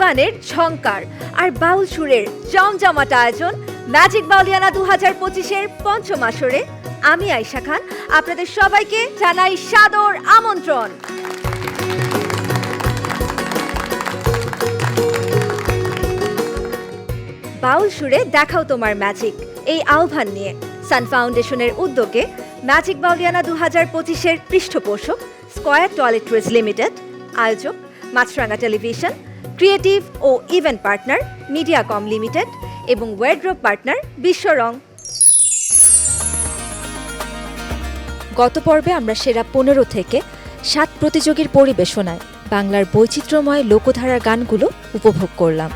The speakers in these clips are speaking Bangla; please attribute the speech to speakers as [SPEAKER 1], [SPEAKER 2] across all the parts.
[SPEAKER 1] গানের ঝংকার আর বাউল সুরের জমজমাট আয়োজন ম্যাজিক বাউলিয়ানা 2025-এর পঞ্চম আসরে আমি আয়েশা খান আপনাদের সবাইকে জানাই সাদর আমন্ত্রণ। বাউল সুরে দেখাও তোমার ম্যাজিক এই আহ্বান নিয়ে সান ফাউন্ডেশনের উদ্যোগে ম্যাজিক বাউলিয়ানা 2025-এর পৃষ্ঠপোষক স্কয়ার টয়লেট্রিজ লিমিটেড, আয়োজক মাছরাঙা টেলিভিশন, ক্রিয়েটিভ ও ইভেন্ট পার্টনার মিডিয়াকম লিমিটেড এবং ওয়ার্ড্রোব পার্টনার বিশ্বরং।
[SPEAKER 2] গত পর্বে আমরা সেরা 15 থেকে 7 প্রতিযোগীর পরিবেশনায় বাংলার বৈচিত্র্যময় লোকধারার গানগুলো উপভোগ করলাম।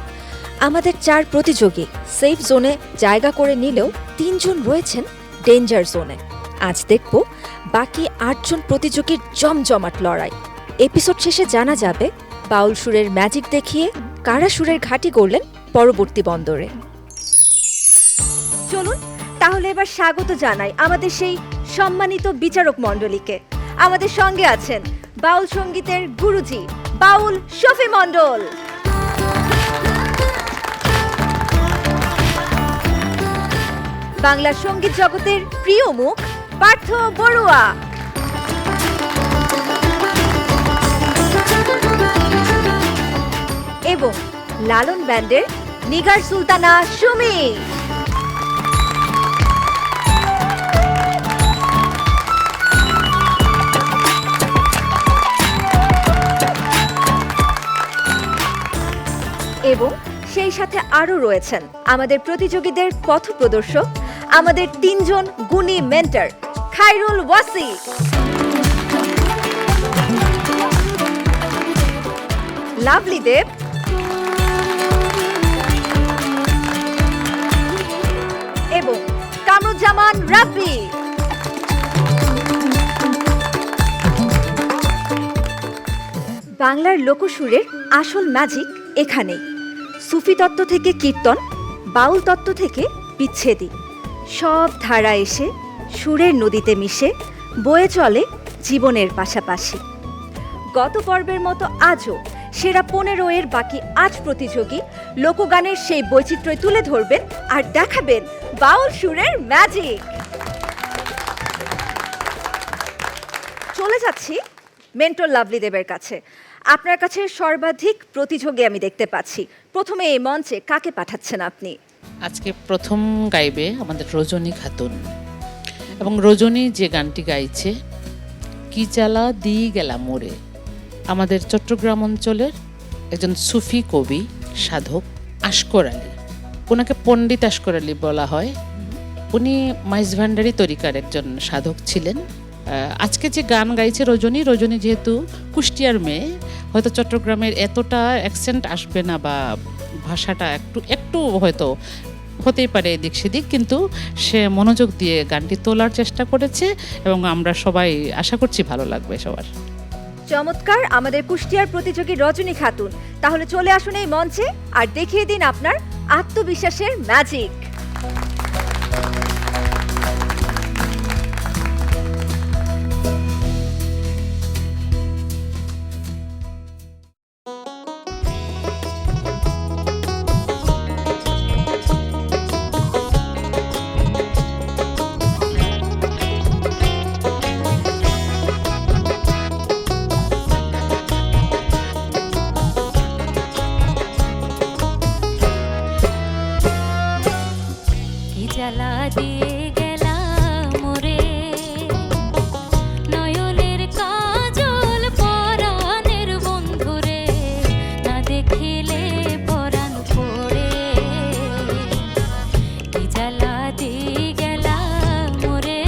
[SPEAKER 2] আমাদের 4 প্রতিযোগী সেফ জোনে জায়গা করে নিলেও 3 জন রয়েছেন ডেঞ্জার জোনে। আজ দেখব বাকি 8 জন প্রতিযোগীর জমজমাট লড়াই। এপিসোড শেষে জানা যাবে বাউল সুরের ম্যাজিক দেখিয়ে কারা সুরের ঘাঁটি গড়লেন পরবর্তী বন্দরে।
[SPEAKER 1] চলুন তাহলে এবার স্বাগত জানাই আমাদের সেই সম্মানিত বিচারক মণ্ডলীকে। আমাদের সঙ্গে আছেন বাউল সঙ্গীতের গুরুজি বাউল শফি মণ্ডল, বাংলা সঙ্গীত জগতের প্রিয় মুখ পার্থ বড়ুয়া, এবং লালন ব্যান্ডের নিগার সুলতানা সুমি। এবং সেই সাথে আরও রয়েছেন আমাদের প্রতিযোগীদের পথপ্রদর্শক, আমাদের 3 জন গুণী মেন্টর খায়রুল ওয়াসি, লাভলি দেব, এবং কামরুজ্জামান রাব্বি। বাংলার লোকসুরের আসল ম্যাজিক এখানেই। সুফি তত্ত্ব থেকে কীর্তন, বাউল তত্ত্ব থেকে বিচ্ছেদী, সব ধারা এসে সুরের নদীতে মিশে বয়ে চলে জীবনের পাশাপাশি। গত পর্বের মতো আজও সেরা 15-এর বাকি 8 প্রতিযোগী লোকগানের সেই বৈচিত্র্য তুলে ধরবেন আর দেখাবেন বাউল সুরের ম্যাজিক। চলে যাচ্ছি মেন্টর লাভলি দেবের কাছে। আপনার কাছে সর্বাধিক প্রতিযোগী আমি দেখতে পাচ্ছি। প্রথমে এই মঞ্চে কাকে পাঠাচ্ছেন আপনি?
[SPEAKER 3] আজকে প্রথম গাইবে আমাদের রজনী খাতুন, এবং রজনী যে গানটি গাইছে কি জ্বালা দিয়ে গেলা মোরে, আমাদের চট্টগ্রাম অঞ্চলের একজন সুফি কবি সাধক আশকর আলী, ওনাকে পণ্ডিত আশকর আলী বলা হয়। উনি মাইজ ভান্ডারী তরিকার একজন সাধক ছিলেন। আজকে যে গান গাইছে রজনী যেহেতু কুষ্টিয়ার মেয়ে, হয়তো চট্টগ্রামের এতটা অ্যাকসেন্ট আসবে না বা ভাষাটা একটু হয়তো হতেই পারে এদিক সেদিক, কিন্তু সে মনোযোগ দিয়ে গানটি তোলার চেষ্টা করেছে এবং আমরা সবাই আশা করছি ভালো লাগবে সবার।
[SPEAKER 1] চমৎকার আমাদের কুষ্টিয়ার প্রতিযোগী রজনী খাতুন। তাহলে চলে আসুন এই মঞ্চে আর দেখিয়ে দিন আপনার আত্মবিশ্বাসের ম্যাজিক।
[SPEAKER 4] জ্বালা দিয়ে গেলা মোরে, নয়নের কাজল পরাণের বন্ধুরে, না দেখিলে পরাণ পড়ে। কি জ্বালা দিয়ে গেলা মোরে,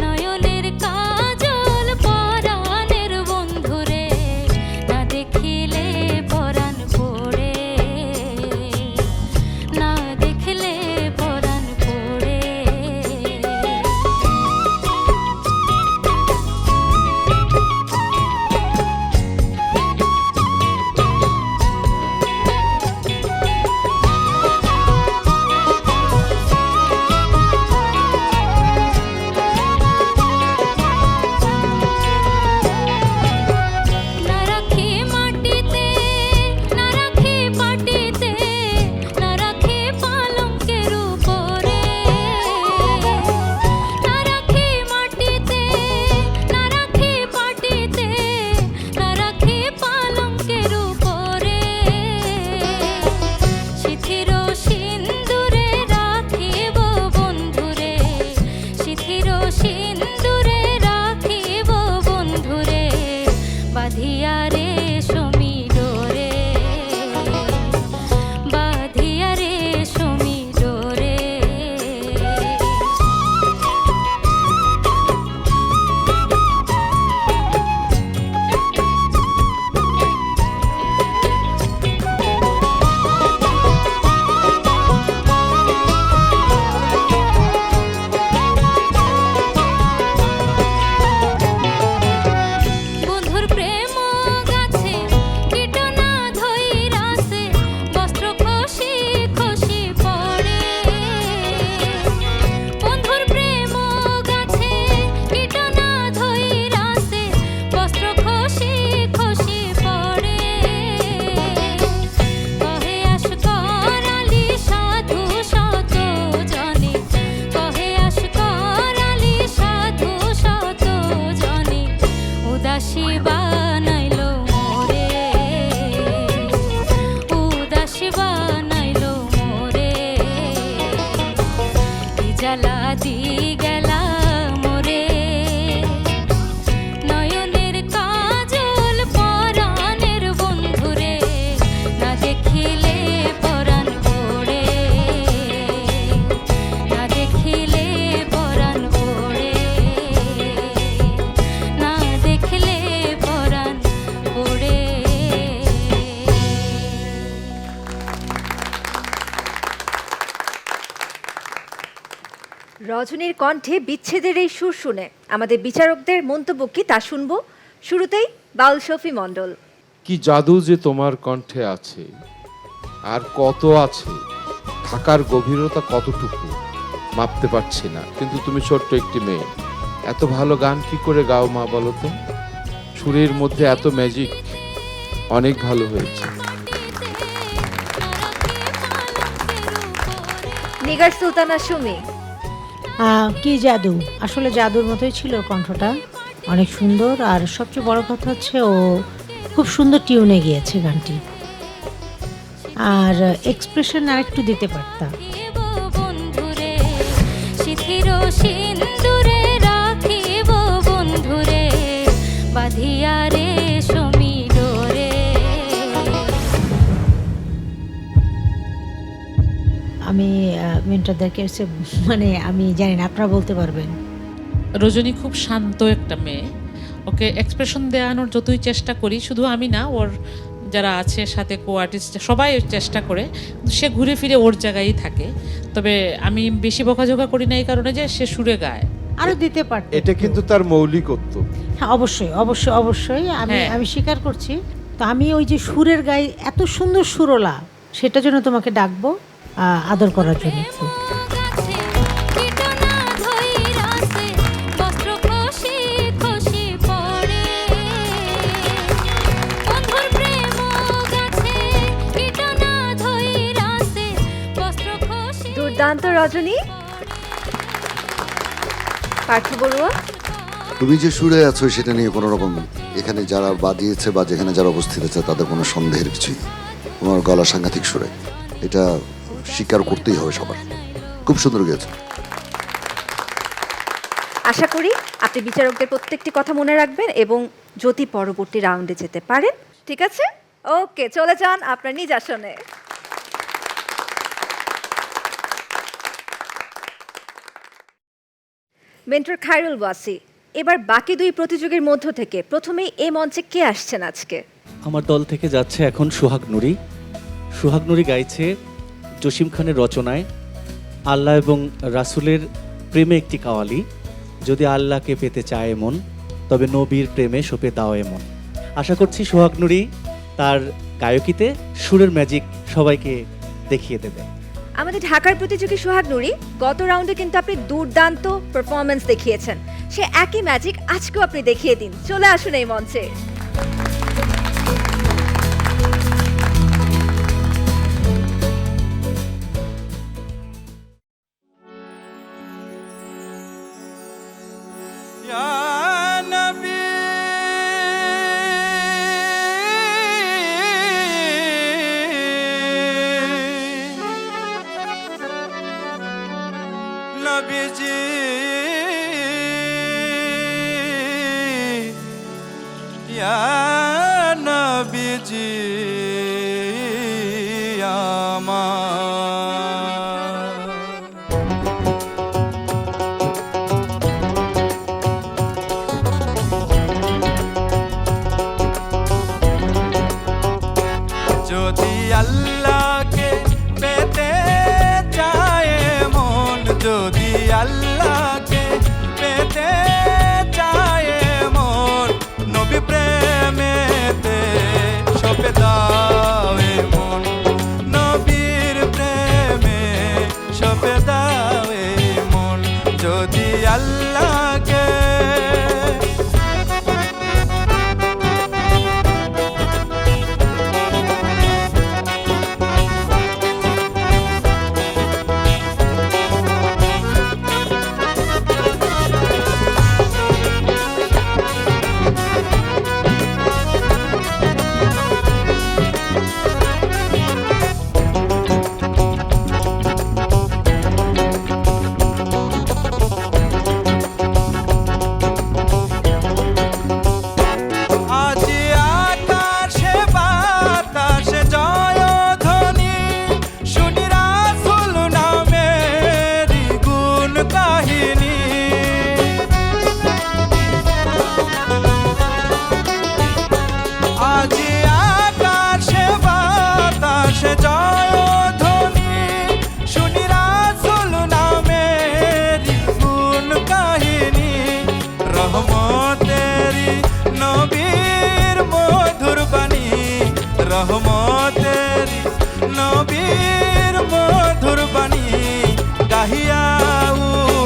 [SPEAKER 4] নয়নের কাজল পরাণের বন্ধুরে, না দেখিলে পরাণ পড়ে, না দেখলে পরাণ
[SPEAKER 1] রজনীর কণ্ঠে বিচ্ছেদের এই সুর শুনে আমাদের বিচারকদের মন্তব্য কি তা শুনবো। শুরুতেই বাউল শফি মণ্ডল।
[SPEAKER 5] কি জাদু যে তোমার কণ্ঠে আছে, আর কত আছে, থাকার গভীরতা কতটুকু মাপতে পারছি না। কিন্তু তুমি ছোট্ট একটি মেয়ে, এত ভালো গান কি করে গাও মা বলো তো? সুরের মধ্যে এত ম্যাজিক, অনেক ভালো হয়েছে।
[SPEAKER 1] নিগার সুলতানা সুমি।
[SPEAKER 6] কি জাদু, আসলে জাদুর মতোই ছিল কণ্ঠটা, অনেক সুন্দর। আর সবচেয়ে বড় কথা হচ্ছে ও খুব সুন্দর টিউনে গিয়েছে গানটি, আর এক্সপ্রেশন আর একটু দিতে পারতাম।
[SPEAKER 4] বন্ধুরে শিথির সিন্দুরে রাখিব বন্ধুরে বাঁধিয়া রে সমীডোরে।
[SPEAKER 6] আমি মেন্টরদেরকে মানে আমি জানি না, আপনারা বলতে পারবেন।
[SPEAKER 3] রজনী খুব শান্ত একটা মেয়ে, ওকে এক্সপ্রেশন দেওয়ানোর যতই চেষ্টা করি, শুধু আমি না, ওর যারা আছে সাথে কো আর্টিস্ট সবাই চেষ্টা করে, সে ঘুরে ফিরে ওর জায়গায় থাকে। তবে আমি বেশি বকাঝকা করি না এই কারণে যে সে সুরে গায়,
[SPEAKER 6] আরো দিতে পারত।
[SPEAKER 5] এটা কিন্তু তার মৌলিকত্ব।
[SPEAKER 6] হ্যাঁ, অবশ্যই অবশ্যই অবশ্যই আমি
[SPEAKER 3] হ্যাঁ।
[SPEAKER 6] আমি স্বীকার করছি। তো আমি ওই যে সুরের গায়ে এত সুন্দর সুরলা, সেটার জন্য তোমাকে ডাকবো আদর করার জন্য একটু।
[SPEAKER 4] গাছে কীটনা ধইরাছে বস্ত্র খসি খসি পড়ে বন্ধুর প্রেম গাছে কীটনা ধইরাছে বস্ত্র খসি।
[SPEAKER 1] দুর্দান্ত রজনী। পার্থ বড়ুয়া।
[SPEAKER 7] তুমি যে সুরে আছো সেটা নিয়ে কোনো রকম এখানে যারা বাজিয়েছে বা যেখানে যারা উপস্থিত আছে তাদের কোনো সন্দেহের কিছুই নেই। তোমার গলা সাংঘাতিক সুরে, এটা স্বীকার করতেই হবে সবার। খুব সুন্দর গেয়েছে।
[SPEAKER 1] আশা করি আপনি বিচারকদের প্রত্যেকটি কথা মনে রাখবেন এবং যদি পরবর্তী রাউন্ডে যেতে পারেন। ঠিক আছে, ওকে, চলে যান আপনার নিজ আসনে। মেন্টর খায়রুল ওয়াসি, এবার বাকি দুই প্রতিযোগীর মধ্য থেকে প্রথমেই এই মঞ্চে কে আসছেন আজকে?
[SPEAKER 8] আমার দল থেকে যাচ্ছে এখন সোহাগ নুরি। সোহাগ নুরি গাইছে জসিম খানের রচনায় আল্লাহ এবং রাসূলের প্রেমে একটি কাওয়ালি। যদি আল্লাহকে পেতে চায় মন, তবে নবীর প্রেমে সপে দাও এমন। আশা করছি সোহাগ নুরি তার গায়কিতে সুরের ম্যাজিক সবাইকে দেখিয়ে দেবে।
[SPEAKER 1] আমাদের ঢাকার প্রতিযোগী সোহাগ নুরি, গত রাউন্ডে কিন্তু আপনি দুর্দান্ত পারফরমেন্স দেখিয়েছেন, সে একই ম্যাজিক আজকেও আপনি দেখিয়ে দিন। চলে আসুন এই মঞ্চে।
[SPEAKER 9] যদি আল্লাহকে পেতে চায় মন, যদি আল্লাহকে পেতে চায় মন, নবী প্রেমেতে সপে দাও মন, নবীর প্রেম নবীর মধুর বাণী গাহিয়া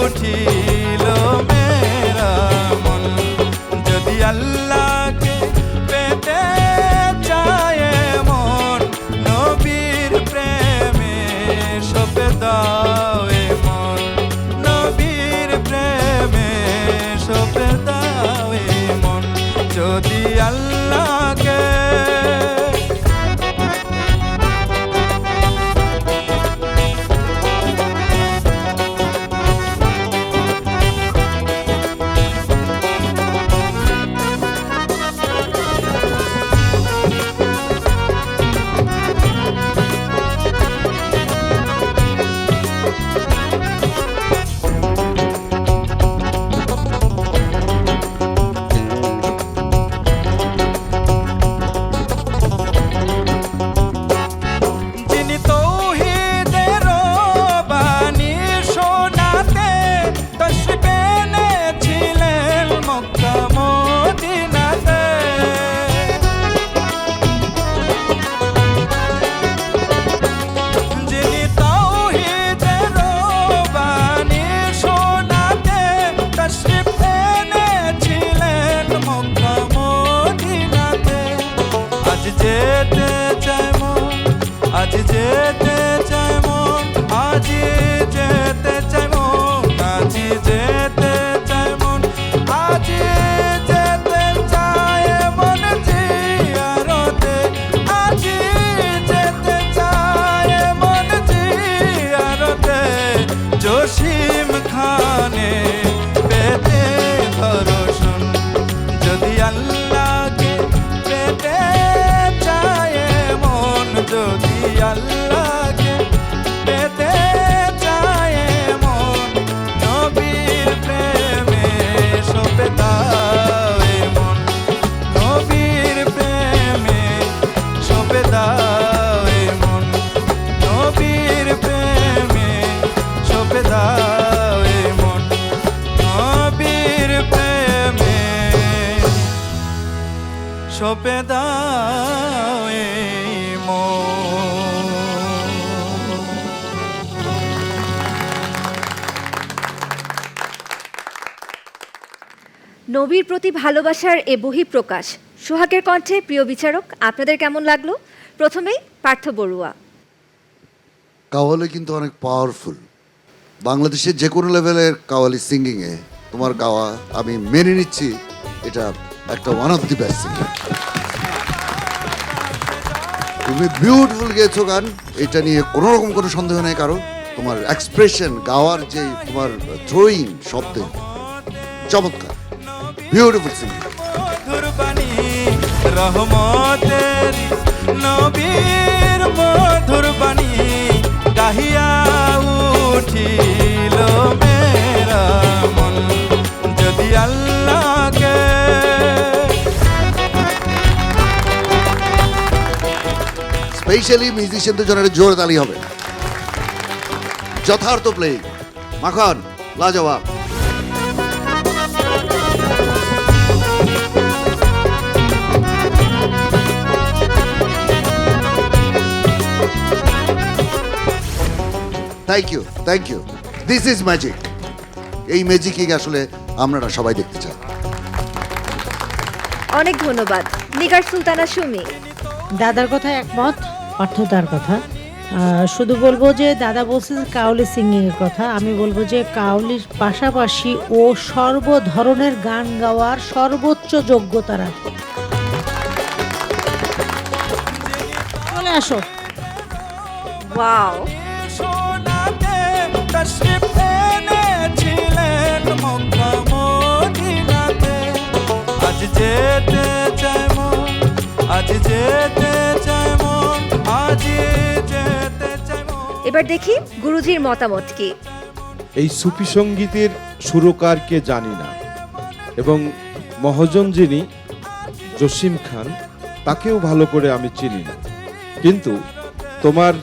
[SPEAKER 9] উঠিল মেরা মন যদি আল্লাহকে পেতে চায় মন নবীর প্রেমে সপে দাও এ মন নবীর প্রেমে সপে দাও এ মন যদি আল্লাহকে যিনি তৌহিদের বাণী শোনাতে তশরিফ এনেছিলেন মক্কা মদিনাতে যিনি তৌহিদের বাণী শোনাতে তশরিফ এনেছিলেন মক্কা মদিনাতে আজ যেতে চাই মন আজ যেতে চাই মন আজ যেতে চাই মন আজ যেতে চাই মন আজ যেতে চাই মন জিয়ারতে আজ যেতে চাই মন জিয়ারতে জসিম খানে পেতে দর্শন যদি আল্লাহকে পেতে চায় মন যদি আল্লাহকে পেতে চায় মন নবীর প্রেমে সপে দাও এ মন নবীর প্রেমে সপে দাও এ মন নবীর প্রেমে সপে দাও এ মন নবীর প্রেমে সপে দাও এ মন
[SPEAKER 1] নবীর প্রতি ভালোবাসার এ বহিঃপ্রকাশ সোহাগের কণ্ঠে। প্রিয় বিচারক, আপনাদের কেমন লাগলো? প্রথমেই পার্থ বড়ুয়া।
[SPEAKER 7] কাওয়ালি কিন্তু অনেক পাওয়ারফুল। বাংলাদেশের যে কোনো লেভেলের কাওয়ালি সিঙ্গিংয়ে তোমার গাওয়া আমি মেনে নিচ্ছি, এটা একটা one of the best singing. তুমি বিউটিফুল গেয়েছো গান, এটা নিয়ে কোনো রকম কোনো সন্দেহ নেই কারো। তোমার এক্সপ্রেশন, গাওয়ার যে তোমার থ্রোয়িং শব্দে চমৎকার, বিউটিফুল সিঙ্গিং।
[SPEAKER 9] মধুর বাণী রহমতের নবীর মধুর বাণী গাহিয়া উঠিল মেরা মন যদি আল্লাহকে
[SPEAKER 7] স্পেশালি মিউজিশিয়ানদের জন্য একটা জোর তালি হবে। যথার্থ প্লেয়িং, মাখন লাজবাব। Thank you, thank you. This is magic. এই ম্যাজিকই আসলে আমরা সবাই দেখতে চাই।
[SPEAKER 1] অনেক ধন্যবাদ। নিগার সুলতানা সুমি।
[SPEAKER 6] দাদার কথা একমত, পার্থতার কথা। শুধু বলবো যে দাদা বলছেন কাউলি সিঙ্গিংয়ের কথা, আমি বলবো যে কাউলির পাশাপাশি ও সর্ব ধরনের গান গাওয়ার সর্বোচ্চ যোগ্যতা রাখে। চলে আসো।
[SPEAKER 1] ওয়াও,
[SPEAKER 9] সোনাতে তশরিফ এনেছিলেন মক্কা মদিনাতে আজ যেতে চাই মন আজ যেতে চাই মন আজ যেতে চাই মন।
[SPEAKER 1] এবার দেখি গুরুজির মতামত কি।
[SPEAKER 5] এই সুফি সঙ্গীতের সুরকারকে জানি না, এবং মহাজন যিনি জসিম খান, তাকেও ভালো করে আমি চিনি না, কিন্তু তোমার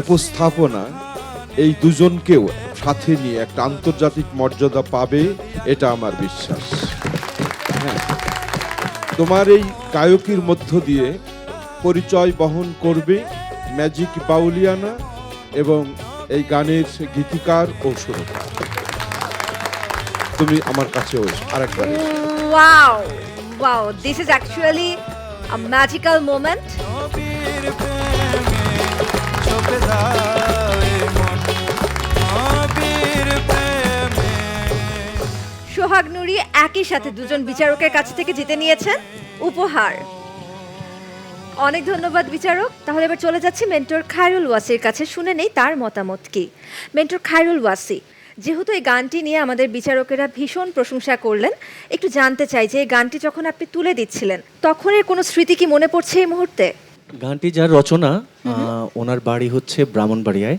[SPEAKER 5] উপস্থাপনা এই দুজনকেও সাথে নিয়ে একটা আন্তর্জাতিক মর্যাদা পাবে, এটা আমার বিশ্বাস। হ্যাঁ, তোমার এই গায়কির মধ্য দিয়ে পরিচয় বহন করবে ম্যাজিক বাউলিয়ানা এবং এই গানের গীতিকার ও সুরকার। তুমি আমার কাছেও এসো আরেকবার।
[SPEAKER 1] Wow wow, this is actually a magical moment.
[SPEAKER 9] নবীর প্রেমে ঝোঁকে যায় মন, নবীর প্রেমে।
[SPEAKER 1] সোহাগ নুরি একই সাথে দুজন বিচারকের কাছ থেকে জিতে নিয়েছেন উপহার। অনেক ধন্যবাদ বিচারক। তাহলে এবার চলে যাচ্ছি মেন্টর খায়রুল ওয়াসির কাছে, শুনে নেই তার মতামত কি। মেন্টর খায়রুল ওয়াসি, যেহেতু এই গানটি নিয়ে আমাদের বিচারকেরা ভীষণ প্রশংসা করলেন, একটু জানতে চাই যে এই গানটি যখন আপনি তুলে দিচ্ছিলেন তখনের কোনো স্মৃতি কি মনে পড়ছে এই মুহূর্তে?
[SPEAKER 8] গানটি যার রচনা, ওনার বাড়ি হচ্ছে ব্রাহ্মণবাড়িয়ায়।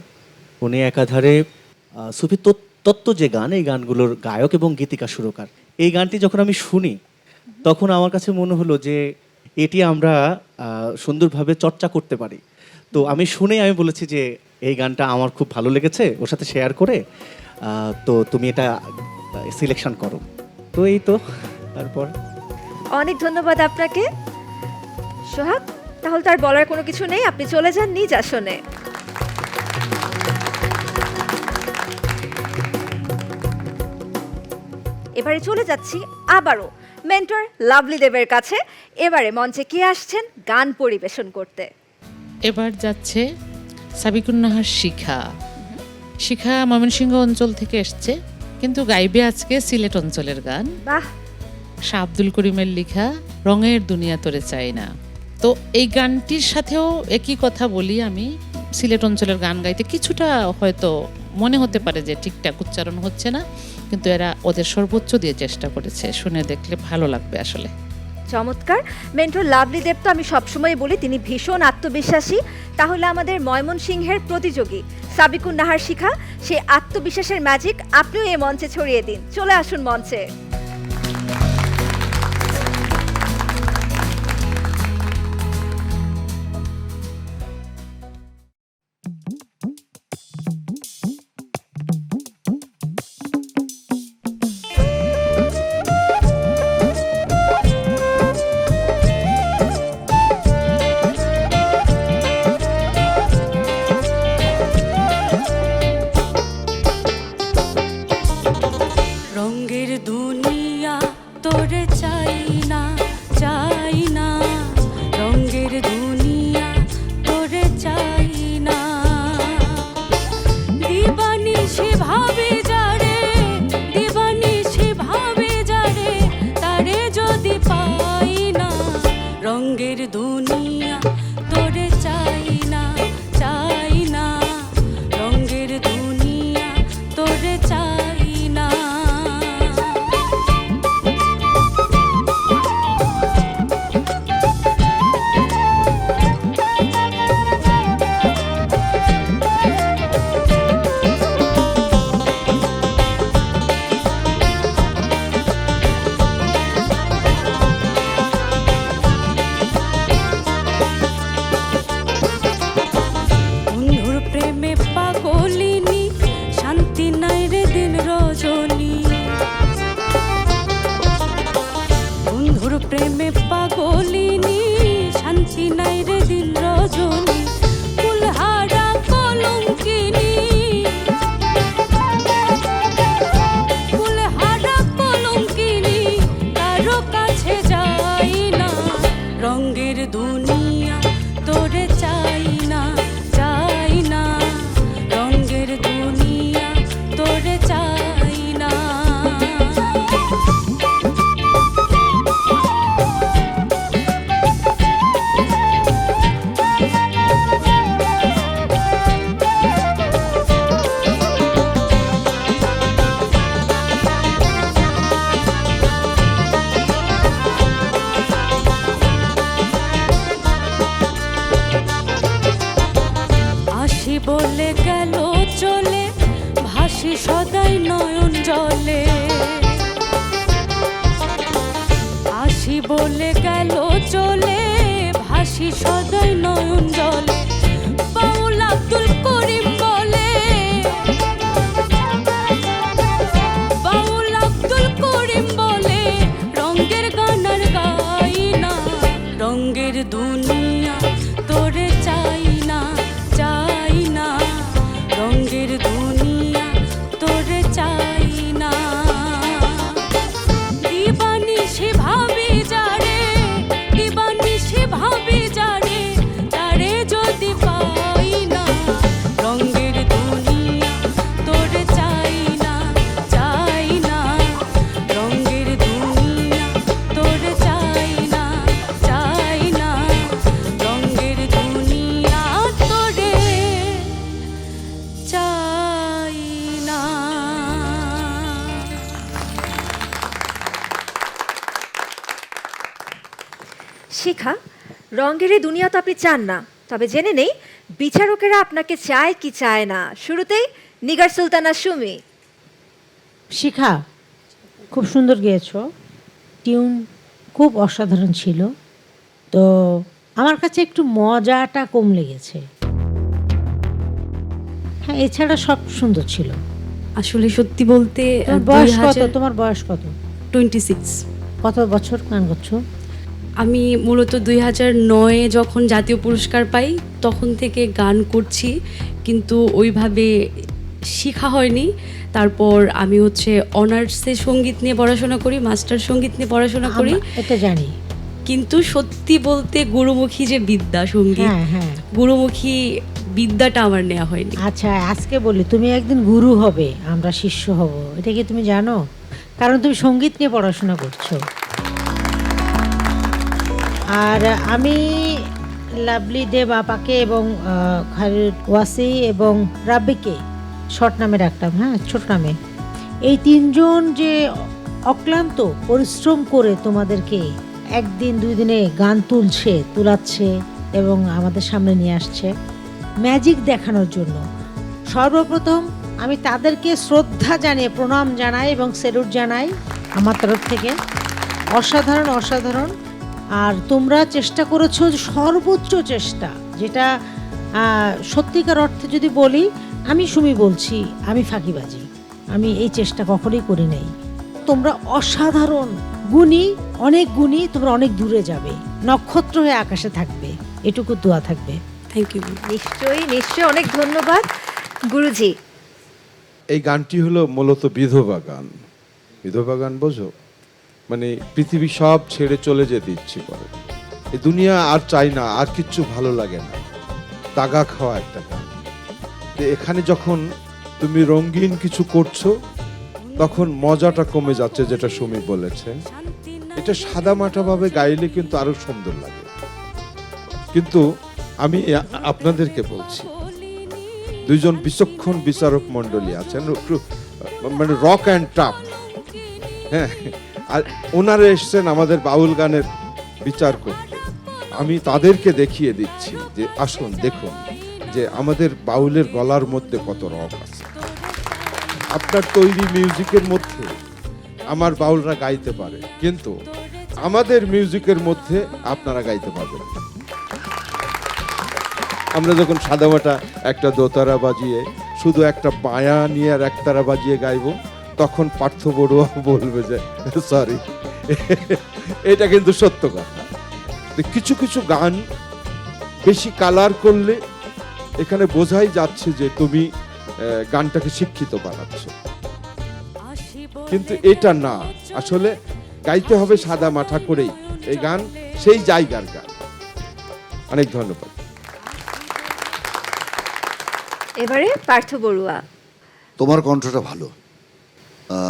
[SPEAKER 8] উনি একাধারে সুফি তত্ত্ব যে গান, এই গানগুলোর গায়ক এবং গীতিকা সুরকার। এই গানটি যখন আমি শুনি তখন আমার কাছে মনে হলো যে এটি আমরা সুন্দরভাবে চর্চা করতে পারি। তো আমি বলেছি যে এই গানটা আমার খুব ভালো লেগেছে, ওর সাথে শেয়ার করে, তো তুমি এটা সিলেকশন করো। তো এই তো, তারপর
[SPEAKER 1] অনেক ধন্যবাদ আপনাকে সোহাগ। তাহলে তার বলার কোনো কিছু নেই, আপনি চলে যান নিজ আসনে। এবারে চলে যাচ্ছি আবারও মেন্টর লাভলি দেবের কাছে। এবারে মঞ্চে কে আসছেন গান পরিবেশন করতে?
[SPEAKER 3] এবার যাচ্ছে সাবিকুন নাহার শিখা। শিখা ময়মনসিংহ অঞ্চল থেকে এসছে, কিন্তু গাইবে আজকে সিলেট অঞ্চলের গান।
[SPEAKER 1] বাহ,
[SPEAKER 3] শাহ আব্দুল করিমের লেখা রঙের দুনিয়া তোরে চাই না। তো এই গানটির সাথেও একই কথা বলি আমি, সিলেট অঞ্চলের গান গাইতে কিছুটা হয়তো মনে হতে পারে যে ঠিকঠাক উচ্চারণ হচ্ছে না, কিন্তু এরা ওদের সর্বোচ্চ দিয়ে চেষ্টা করেছে, শুনে দেখলে ভালো লাগবে আসলে।
[SPEAKER 1] চমৎকার। মেন্টর লাভলি দেব তো আমি সবসময় বলি তিনি ভীষণ আত্মবিশ্বাসী। তাহলে আমাদের ময়মনসিংহের প্রতিযোগী সাবিকুন নাহার শিখা, সেই আত্মবিশ্বাসের ম্যাজিক আপনিও এই মঞ্চে ছড়িয়ে দিন। চলে আসুন মঞ্চে।
[SPEAKER 4] রঙের দুনিয়া তোরে চাই না, চাই না, রঙের দুনিয়া তোরে চাই না। দিবানিশি ভাবে যারে, দিবানিশি ভাবে যারে, তারে যদি পাই না, রঙের দুনিয়া তোরে চাই না, চাই না, রঙের দুনিয়া তোরে চাই না। বন্ধুর প্রেমে পাগলিনী, শান্তি নাই রে দিন রজনী। বন্ধুর প্রেমে পাগলিনী, শান্তি নাই রে দিন রজনী। কুলহারা কলঙ্কিনী, কুলহারা কলঙ্কিনী, কারো কাছে যাই না, রঙের দুনিয়া তোরে চাই না, চাই না, রঙের দুনিয়া তোরে চাই না। আসি বলে গেল চলে, ভাসি সদাই নয়ন জলে। আসি বলে গেল চলে, ভাসি সদাই নয়ন জলে। বাউল আব্দুল করিম বলে, বাউল আব্দুল করিম বলে, রঙের গান আর গাই না, রঙের দুনিয়া তোরে চাই না,
[SPEAKER 1] শিখা, রঙের এই দুনিয়া তো আপনি চান না, তবে জেনে নেই বিচারকেরা আপনাকে চায় কি চায় না। শুরুতেই নিগার সুলতানা সুমি।
[SPEAKER 6] শিখা, খুব সুন্দর গেয়েছো, টিউন খুব অসাধারণ ছিল। তো আমার কাছে একটু মজাটা কম লেগেছে। হ্যাঁ, এছাড়া সব সুন্দর ছিল।
[SPEAKER 10] আসলে সত্যি বলতে
[SPEAKER 6] তোমার বয়স কত? তোমার বয়স কত?
[SPEAKER 10] 26।
[SPEAKER 6] কত বছর গান করছো?
[SPEAKER 10] আমি মূলত 2009-এ যখন জাতীয় পুরস্কার পাই তখন থেকে গান করছি, কিন্তু ওইভাবে শেখা হয়নি। তারপর আমি হচ্ছে অনার্সে সঙ্গীত নিয়ে পড়াশোনা করি, মাস্টার সঙ্গীত নিয়ে পড়াশোনা করি।
[SPEAKER 6] এটা জানি,
[SPEAKER 10] কিন্তু সত্যি বলতে গুরুমুখী যে বিদ্যা, সঙ্গীত
[SPEAKER 6] হ্যাঁ হ্যাঁ।
[SPEAKER 10] গুরুমুখী বিদ্যাটা আমার নেওয়া হয়নি।
[SPEAKER 6] আচ্ছা, আজকে বলি তুমি একদিন গুরু হবে, আমরা শিষ্য হব, এটা কি তুমি জানো? কারণ তুমি সঙ্গীত নিয়ে পড়াশোনা করছো। আর আমি লাভলি দেব আপাকে এবং খালিদ ওয়াসি এবং রাব্বিকে শর্ট নামে রাখতাম, হ্যাঁ, ছোট নামে। এই তিনজন যে অক্লান্ত পরিশ্রম করে তোমাদেরকে একদিন দুই দিনে গান তুলাচ্ছে এবং আমাদের সামনে নিয়ে আসছে ম্যাজিক দেখানোর জন্য। সর্বপ্রথম আমি তাদেরকে শ্রদ্ধা জানিয়ে প্রণাম জানাই এবং স্যালুট জানাই আমার তরফ থেকে। অসাধারণ অসাধারণ। আর তোমরা চেষ্টা করেছো সর্বোচ্চ চেষ্টা, যেটা সত্যিকার অর্থে যদি বলি, আমি সুমি বলছি, আমি ফাঁকিবাজি, আমি এই চেষ্টা কখনোই করি নাই। তোমরা অসাধারণ গুণী, অনেক গুণী, তোমরা অনেক দূরে যাবে, নক্ষত্র হয়ে আকাশে থাকবে, এটুকু দোয়া থাকবে।
[SPEAKER 10] Thank you.
[SPEAKER 1] নিশ্চয়ই নিশ্চয়ই, অনেক ধন্যবাদ গুরুজি।
[SPEAKER 5] এই গানটি হলো মূলত বিধবা গান। বিধবা গান বোঝো? মানে পৃথিবী সব ছেড়ে চলে যেতে ইচ্ছে করে, এই দুনিয়া আর চাই না, আর কিচ্ছু ভালো লাগে না, দাগা খাওয়া একটা গান। তো এখানে যখন তুমি রঙিন কিছু করছো তখন মজাটা কমে যাচ্ছে, যেটা সুমি বলেছে। এটা সাদামাটাভাবে গাইলে কিন্তু আরো সুন্দর লাগে। কিন্তু আমি আপনাদেরকে বলছি, দুইজন বিচক্ষণ বিচারক মণ্ডলী আছেন, মানে রক অ্যান্ড টাপ, হ্যাঁ, আর ওনারা এসছেন আমাদের বাউল গানের বিচার করতে। আমি তাদেরকে দেখিয়ে দিচ্ছি যে আসুন দেখুন যে আমাদের বাউলের গলার মধ্যে কত রক আছে। আপনার তৈরি মিউজিকের মধ্যে আমার বাউলরা গাইতে পারে, কিন্তু আমাদের মিউজিকের মধ্যে আপনারা গাইতে পারবেন। আমরা যখন সাদামাটা একটা দোতারা বাজিয়ে শুধু একটা পায়া নিয়ে আর একতারা বাজিয়ে গাইবো, তখন পার্থ বড়ুয়া বলবে যে সরি, এটা কিন্তু সত্য কথা। কিছু কিছু গান বেশি কালার করলে এখানে বোঝাই যাচ্ছে যে তুমি গানটাকে শিক্ষিত বানাচ্ছ, কিন্তু এটা না, আসলে গাইতে হবে সাদা মাঠা করেই। এই গান সেই জায়গার গান। অনেক ধন্যবাদ।
[SPEAKER 1] এবারে পার্থ বড়ুয়া।
[SPEAKER 7] তোমার কণ্ঠটা ভালো।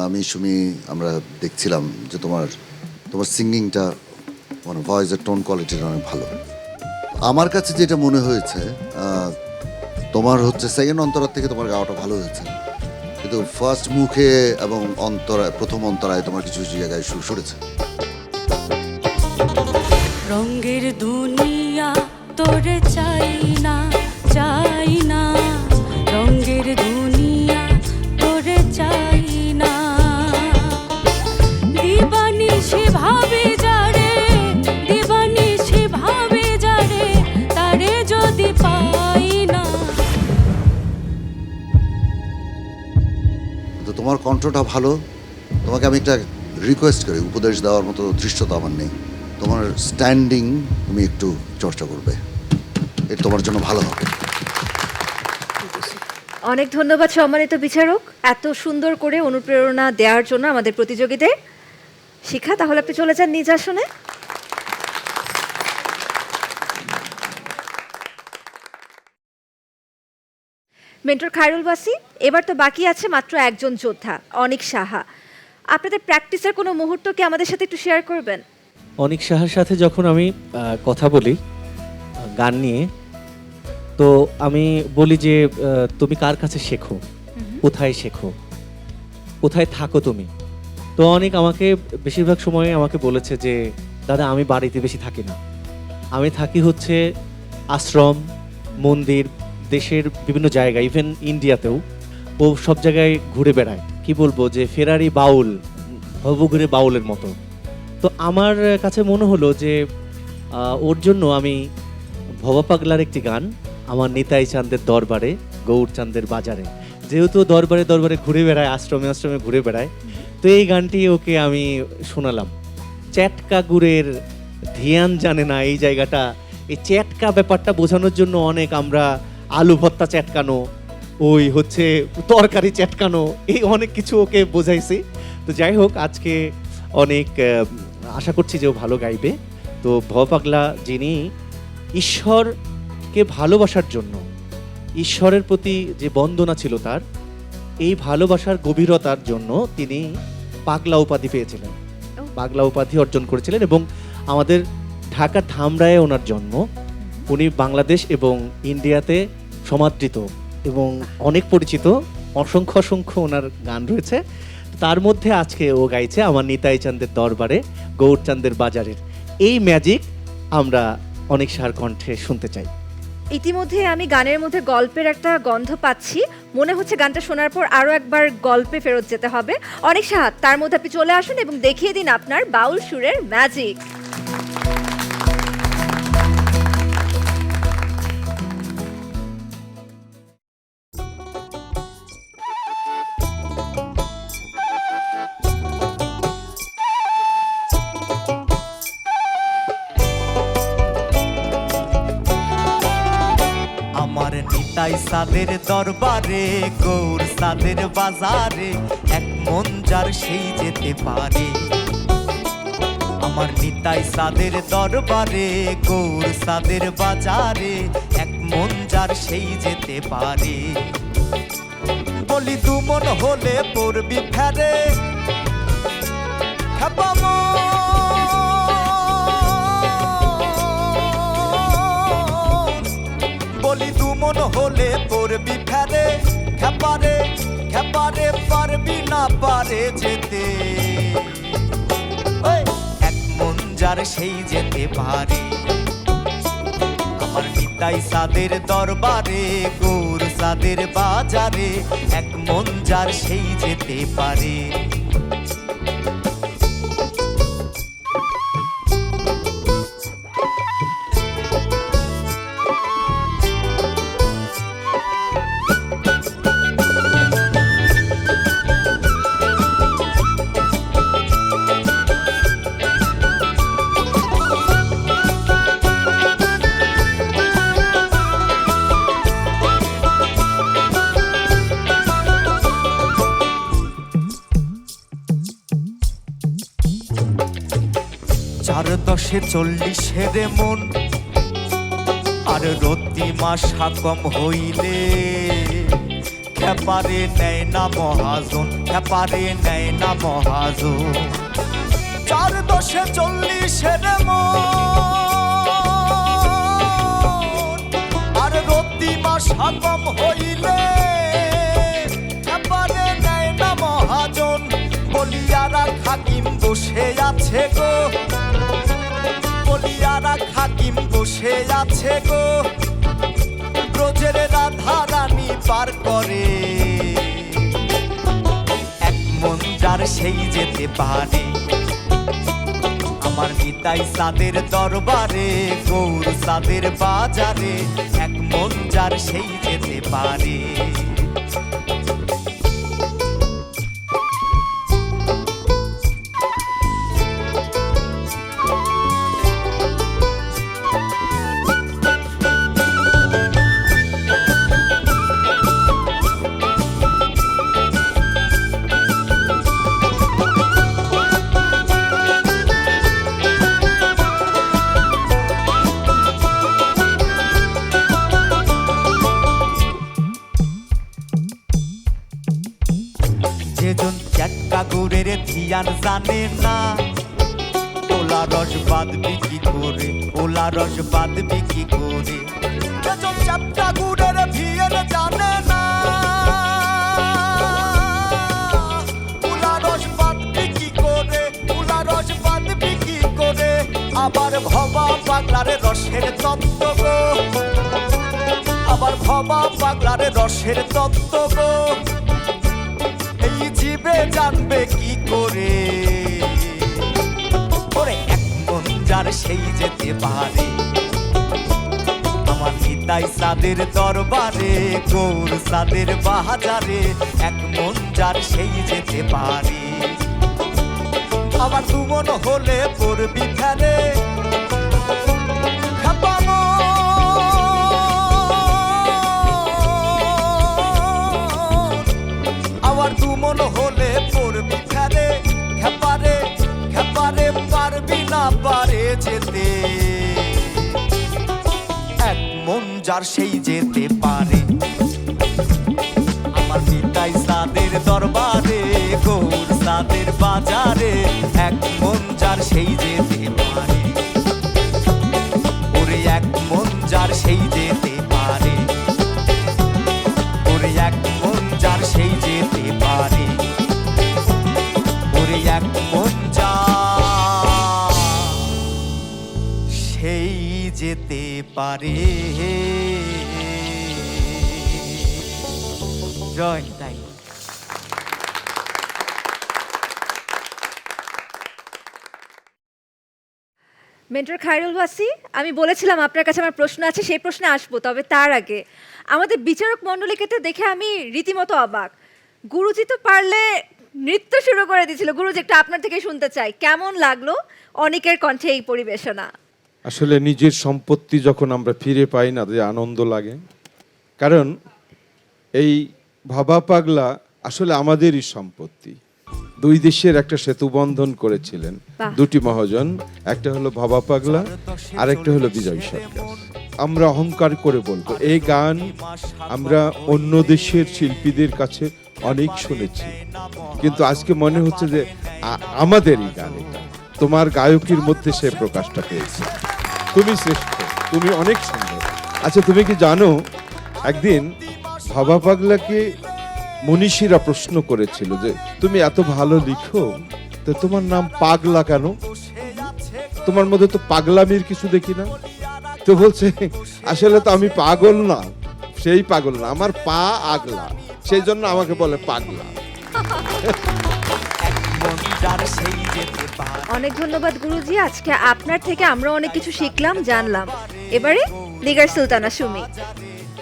[SPEAKER 7] আমি সুমি, আমরা দেখছিলাম যে তোমার সিঙ্গিংটা, মানে ভয়েসের টোন কোয়ালিটিটা অনেক ভালো। আমার কাছে যেটা মনে হয়েছে, তোমার হচ্ছে সেকেন্ড অন্তরার থেকে তোমার গাওয়াটা ভালো হয়েছে, কিন্তু ফার্স্ট মুখে এবং প্রথম অন্তরায় তোমার কিছু কিছু জায়গায় সুর সরেছে।
[SPEAKER 4] রঙের দুনিয়া তোরে চাই না, চাই না, রঙের দুনিয়া তোরে চাই না। দিবানিশি ভাবে যারে, দিবানিশি ভাবে যারে, তারে যদি পাই না।
[SPEAKER 7] তো তোমার কণ্ঠটা ভালো। তোমাকে আমি একটা রিকোয়েস্ট করি, উপদেশ দেওয়ার মতো দৃশ্যতা আমার নেই, তোমার স্ট্যান্ডিং তুমি একটু চর্চা করবে, এটা তোমার জন্য ভালো হবে।
[SPEAKER 1] অনেক ধন্যবাদ সম্মানিত বিচারক, এত সুন্দর করে অনুপ্রেরণা দেওয়ার জন্য আমাদের প্রতিযোগীদের। শিখা, তাহলে আপনি চলে যান নিজ আসনে। মেন্টর খায়রুল বাসি, এবার তো বাকি আছে মাত্র একজন যোদ্ধা, অনিক সাহা। আপনাদের প্র্যাকটিসের কোনো মুহূর্ত কি আমাদের সাথে একটু শেয়ার করবেন?
[SPEAKER 8] অনিক সাহার সাথে যখন আমি কথা বলি গান নিয়ে, তো আমি বলি যে তুমি কার কাছে শেখো, কোথায় শেখো, কোথায় থাকো তুমি। তো অনেক আমাকে বেশিরভাগ সময় আমাকে বলেছে যে দাদা আমি বাড়িতে বেশি থাকি না, আমি থাকি হচ্ছে আশ্রম, মন্দির, দেশের বিভিন্ন জায়গায়, ইভেন ইন্ডিয়াতেও ও সব জায়গায় ঘুরে বেড়ায়। কি বলবো যে ফেরারি বাউল, ঘুরে বাউলের মতো। তো আমার কাছে মনে হলো যে ওর জন্য আমি ভবা পাগলার একটি গান, আমার নিতাই চাঁদের দরবারে গৌরচাঁদের বাজারে, যেহেতু দরবারে দরবারে ঘুরে বেড়ায়, আশ্রমে আশ্রমে ঘুরে বেড়ায়, তো এই গানটি ওকে আমি শোনালাম। চ্যাটকা গুড়ের ধিয়ান জানে না, এই জায়গাটা, এই চ্যাটকা ব্যাপারটা বোঝানোর জন্য অনেক আমরা আলু ভর্তা চ্যাটকানো, ওই হচ্ছে তরকারি চ্যাটকানো, এই অনেক কিছু ওকে বোঝাইছি। তো যাই হোক, আজকে অনেক আশা করছি যে ও ভালো গাইবে। তো ভবা পাগলা যিনি ঈশ্বরকে ভালোবাসার জন্য, ঈশ্বরের প্রতি যে বন্দনা ছিল তার, এই ভালোবাসার গভীরতার জন্য তিনি পাগলা উপাধি পেয়েছিলেন, পাগলা উপাধি অর্জন করেছিলেন। এবং আমাদের ঢাকার ধামরায়ে ওনার জন্ম। উনি বাংলাদেশ এবং ইন্ডিয়াতে সমাদৃত এবং অনেক পরিচিত, অসংখ্য অসংখ্য ওনার গান রয়েছে। তার মধ্যে আজকে ও গাইছে আমার নিতাই চাঁদের দরবারে গৌরচাঁদের বাজারের এই ম্যাজিক আমরা অনেক সার কণ্ঠে শুনতে চাই।
[SPEAKER 1] ইতিমধ্যে আমি গানের মধ্যে গল্পের একটা গন্ধ পাচ্ছি, মনে হচ্ছে গানটা শোনার পর আরও একবার গল্পে ফেরত যেতে হবে। অনেক সাহাত, তার মধ্যে আপনি চলে আসুন এবং দেখিয়ে দিন আপনার বাউল সুরের ম্যাজিক।
[SPEAKER 9] আমার নিতাই সাদের দরবারে গৌর সাদের বাজারে এক মন যার সেই যেতে পারে। আমার নিতাই সাদের দরবারে গৌর সাদের বাজারে এক মন যার সেই যেতে পারে। বলি দু মন হলে পড়বি ফেরে, বলি দু মন হলে পড়বি ফেরে, খেপারে খেপারে পারবি না পারে যেতে। এক মন যার সেই যেতে পারে। আমার নিতাই সাদের দরবারে গৌর সাদের বাজারে এক মন যার সেই যেতে পারে। চার দশে 40 মন আর রতি মাসা কম হইলে খেপারে নেয় না মহাজন, খেপারে নেয় না মহাজন। 4 দশে 40 মন আর রতি মাসা কম হইলে খেপারে নেয় না মহাজন। বলিয়ারা হাকিম বসে আছে গো, বলিয়ারা হাকিম বসে আছে গো, ব্রজের রাধা রানী পার করে। এক মন যার সেই যেতে পারে। আমার নিতাই সাদের দরবারে গৌর সাদের বাজারে এক মন যার সেই যেতে পারে। যেজন চ্যাটকা গুড়ের ধিয়ান জানে না, ওলা রস বাঁধবি কি করে, ওলা রস বাঁধবি কি করে। যেজন চ্যাটকা গুড়ের ধিয়ান জানে না, ওলা রস বাঁধবি কি করে, ওলা রস বাঁধবি কি করে। আবার ভবা পাগলারে রস ভবা পাগলারে রসের তত্ত্ব গো এই জীবে জানবে কি করে ওরে এক মন যার সেই যেতে পারে আমার নিতাই সাদের দরবারে গৌর সাদের বাহাজারে এক মন যার সেই যেতে পারে আবার দু মন হলে পড়বি ফেলে আবার দু মন হলে পড়বি ফেলে খেপারে খেপারে পারবি না পারে যেতে এক মন যার সেই যেতে পারে আমার নিতাই সাদের দরবারে গৌর সাদের বাজারে এক মন যার সেই যেতে পারে ওরে এক মন যার সেই যেতে পারে ওরে এক মন যার সেই যেতে পারে ওরে এক মন যার সেই যেতে পারে জয় তাই
[SPEAKER 1] মেন্টর খায়রুল ওয়াসি, আমি বলেছিলাম আপনার কাছে আমার প্রশ্ন আছে, সেই প্রশ্নে আসবো, তবে তার আগে আমাদের বিচারক মণ্ডলীকে তো দেখে আমি রীতিমতো অবাক। গুরুজি তো পারলে নৃত্য শুরু করে দিয়েছিল। গুরুজি, একটু আপনার থেকে শুনতে চাই, কেমন লাগলো অনেকের কণ্ঠে এই পরিবেশনা?
[SPEAKER 5] আসলে নিজের সম্পত্তি যখন আমরা ফিরে পাই না, যে আনন্দ লাগে। কারণ এই ভাবা পাগলা আসলে আমাদেরই সম্পত্তি। দুই দেশের একটা সেতু বন্ধন করেছিলেন
[SPEAKER 1] বাহ।
[SPEAKER 5] দুটি মহাজন, একটা হলো ভাবা পাগলা আর একটা হলো বিজয় সরকার। আমরা অহংকার করে বলবো এই গান আমরা অন্য দেশের শিল্পীদের কাছে অনেক শুনেছি, কিন্তু আজকে মনে হচ্ছে যে আমাদেরই গান এটা। তোমার গায়কের মধ্যে সে প্রকাশটা পেয়েছে। তুমি শ্রেষ্ঠ, তুমি অনেক সুন্দর। আচ্ছা, তুমি কি জানো একদিন ভাবা পাগলাকে মনীষীরা প্রশ্ন করেছিল যে তুমি এত ভালো লিখো, তো তোমার নাম পাগলা কেন? তোমার মধ্যে তো পাগলামির কিছু দেখি না। তো বলছে আসলে তো আমি পাগল না, সেই পাগল না, আমার পা আগলা, সেই জন্য আমাকে বলে পাগলা।
[SPEAKER 1] অনেক ধন্যবাদ গুরুজি, আজকে আপনার থেকে আমরা অনেক কিছু শিখলাম, জানলাম। এবারে নিগার সুলতানা সুমি।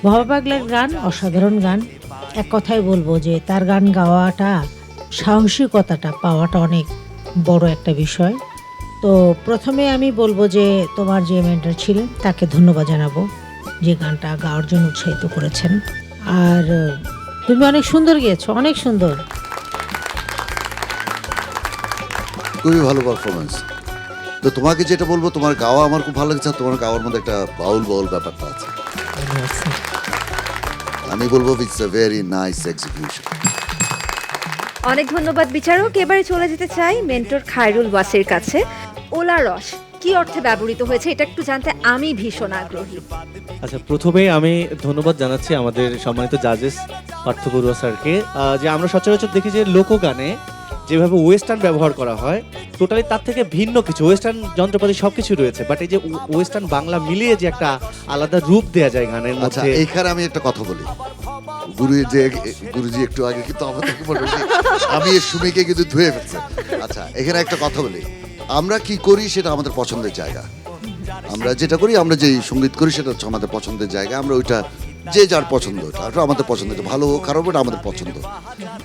[SPEAKER 6] ভবা পাগলার গান অসাধারণ গান। এক কথায় বলবো যে তার গান গাওয়াটা, সাহসিকতাটা পাওয়াটা অনেক বড় একটা বিষয়। তো প্রথমে আমি বলবো যে তোমার যে মেন্টর ছিলেন তাকে ধন্যবাদ জানাবো, যে গানটা গাওয়ার জন্য উৎসাহিত করেছেন। আর তুমি অনেক সুন্দর গেয়েছো, অনেক সুন্দর।
[SPEAKER 7] খুবই ভালো পারফরমেন্স। তো তোমাকে যেটা বলবো, তোমার গাওয়া আমার খুব ভালো লাগছে। তোমার গাওয়ার মধ্যে একটা বাউল বাউল ব্যাপারটা আছে। আমি বলবো it's a very nice execution.
[SPEAKER 1] অনেক ধন্যবাদ বিচারক। এবারে চলে যেতে চাই মেন্টর খায়রুল ওয়াসির কাছে। ওলা রস কি অর্থে ব্যবহৃত হয়েছে এটা একটু জানতে আমি ভীষণ আগ্রহী।
[SPEAKER 8] আচ্ছা, প্রথমে আমি ধন্যবাদ জানাচ্ছি আমাদের সম্মানিত জাজেস পার্থ বড়ুয়া স্যারকে। যে আমরা সচরাচর দেখি যে লোকগানে যেভাবে ওয়েস্টার্ন ব্যবহার করা হয়, টোটালি তার থেকে ভিন্ন কিছু। ওয়েস্টার্ন যন্ত্রপাতি সবকিছু রয়েছে, বাট এই যে ওয়েস্টার্ন বাংলা মিলিয়ে যে একটা আলাদা রূপ দেয়া যায় গানের
[SPEAKER 7] আচ্ছা,
[SPEAKER 8] মধ্যে।
[SPEAKER 7] এইখানে আমি একটা কথা বলি। গুরুজি একটু আগে কিন্তু আমাদের আমি এই সুমিকে কিন্তু ধুয়ে ফেলছে। আচ্ছা, এখানে একটা কথা বলি, আমরা কি করি সেটা আমাদের পছন্দের জায়গা। আমরা যেটা করি, আমরা যেই সঙ্গীত করি সেটা হচ্ছে আমাদের পছন্দের জায়গা। আমরা ওইটা যে যার পছন্দ, ওটা আমাদের পছন্দ, ভালো হোক খারাপ হোক, ওটা আমাদের পছন্দ।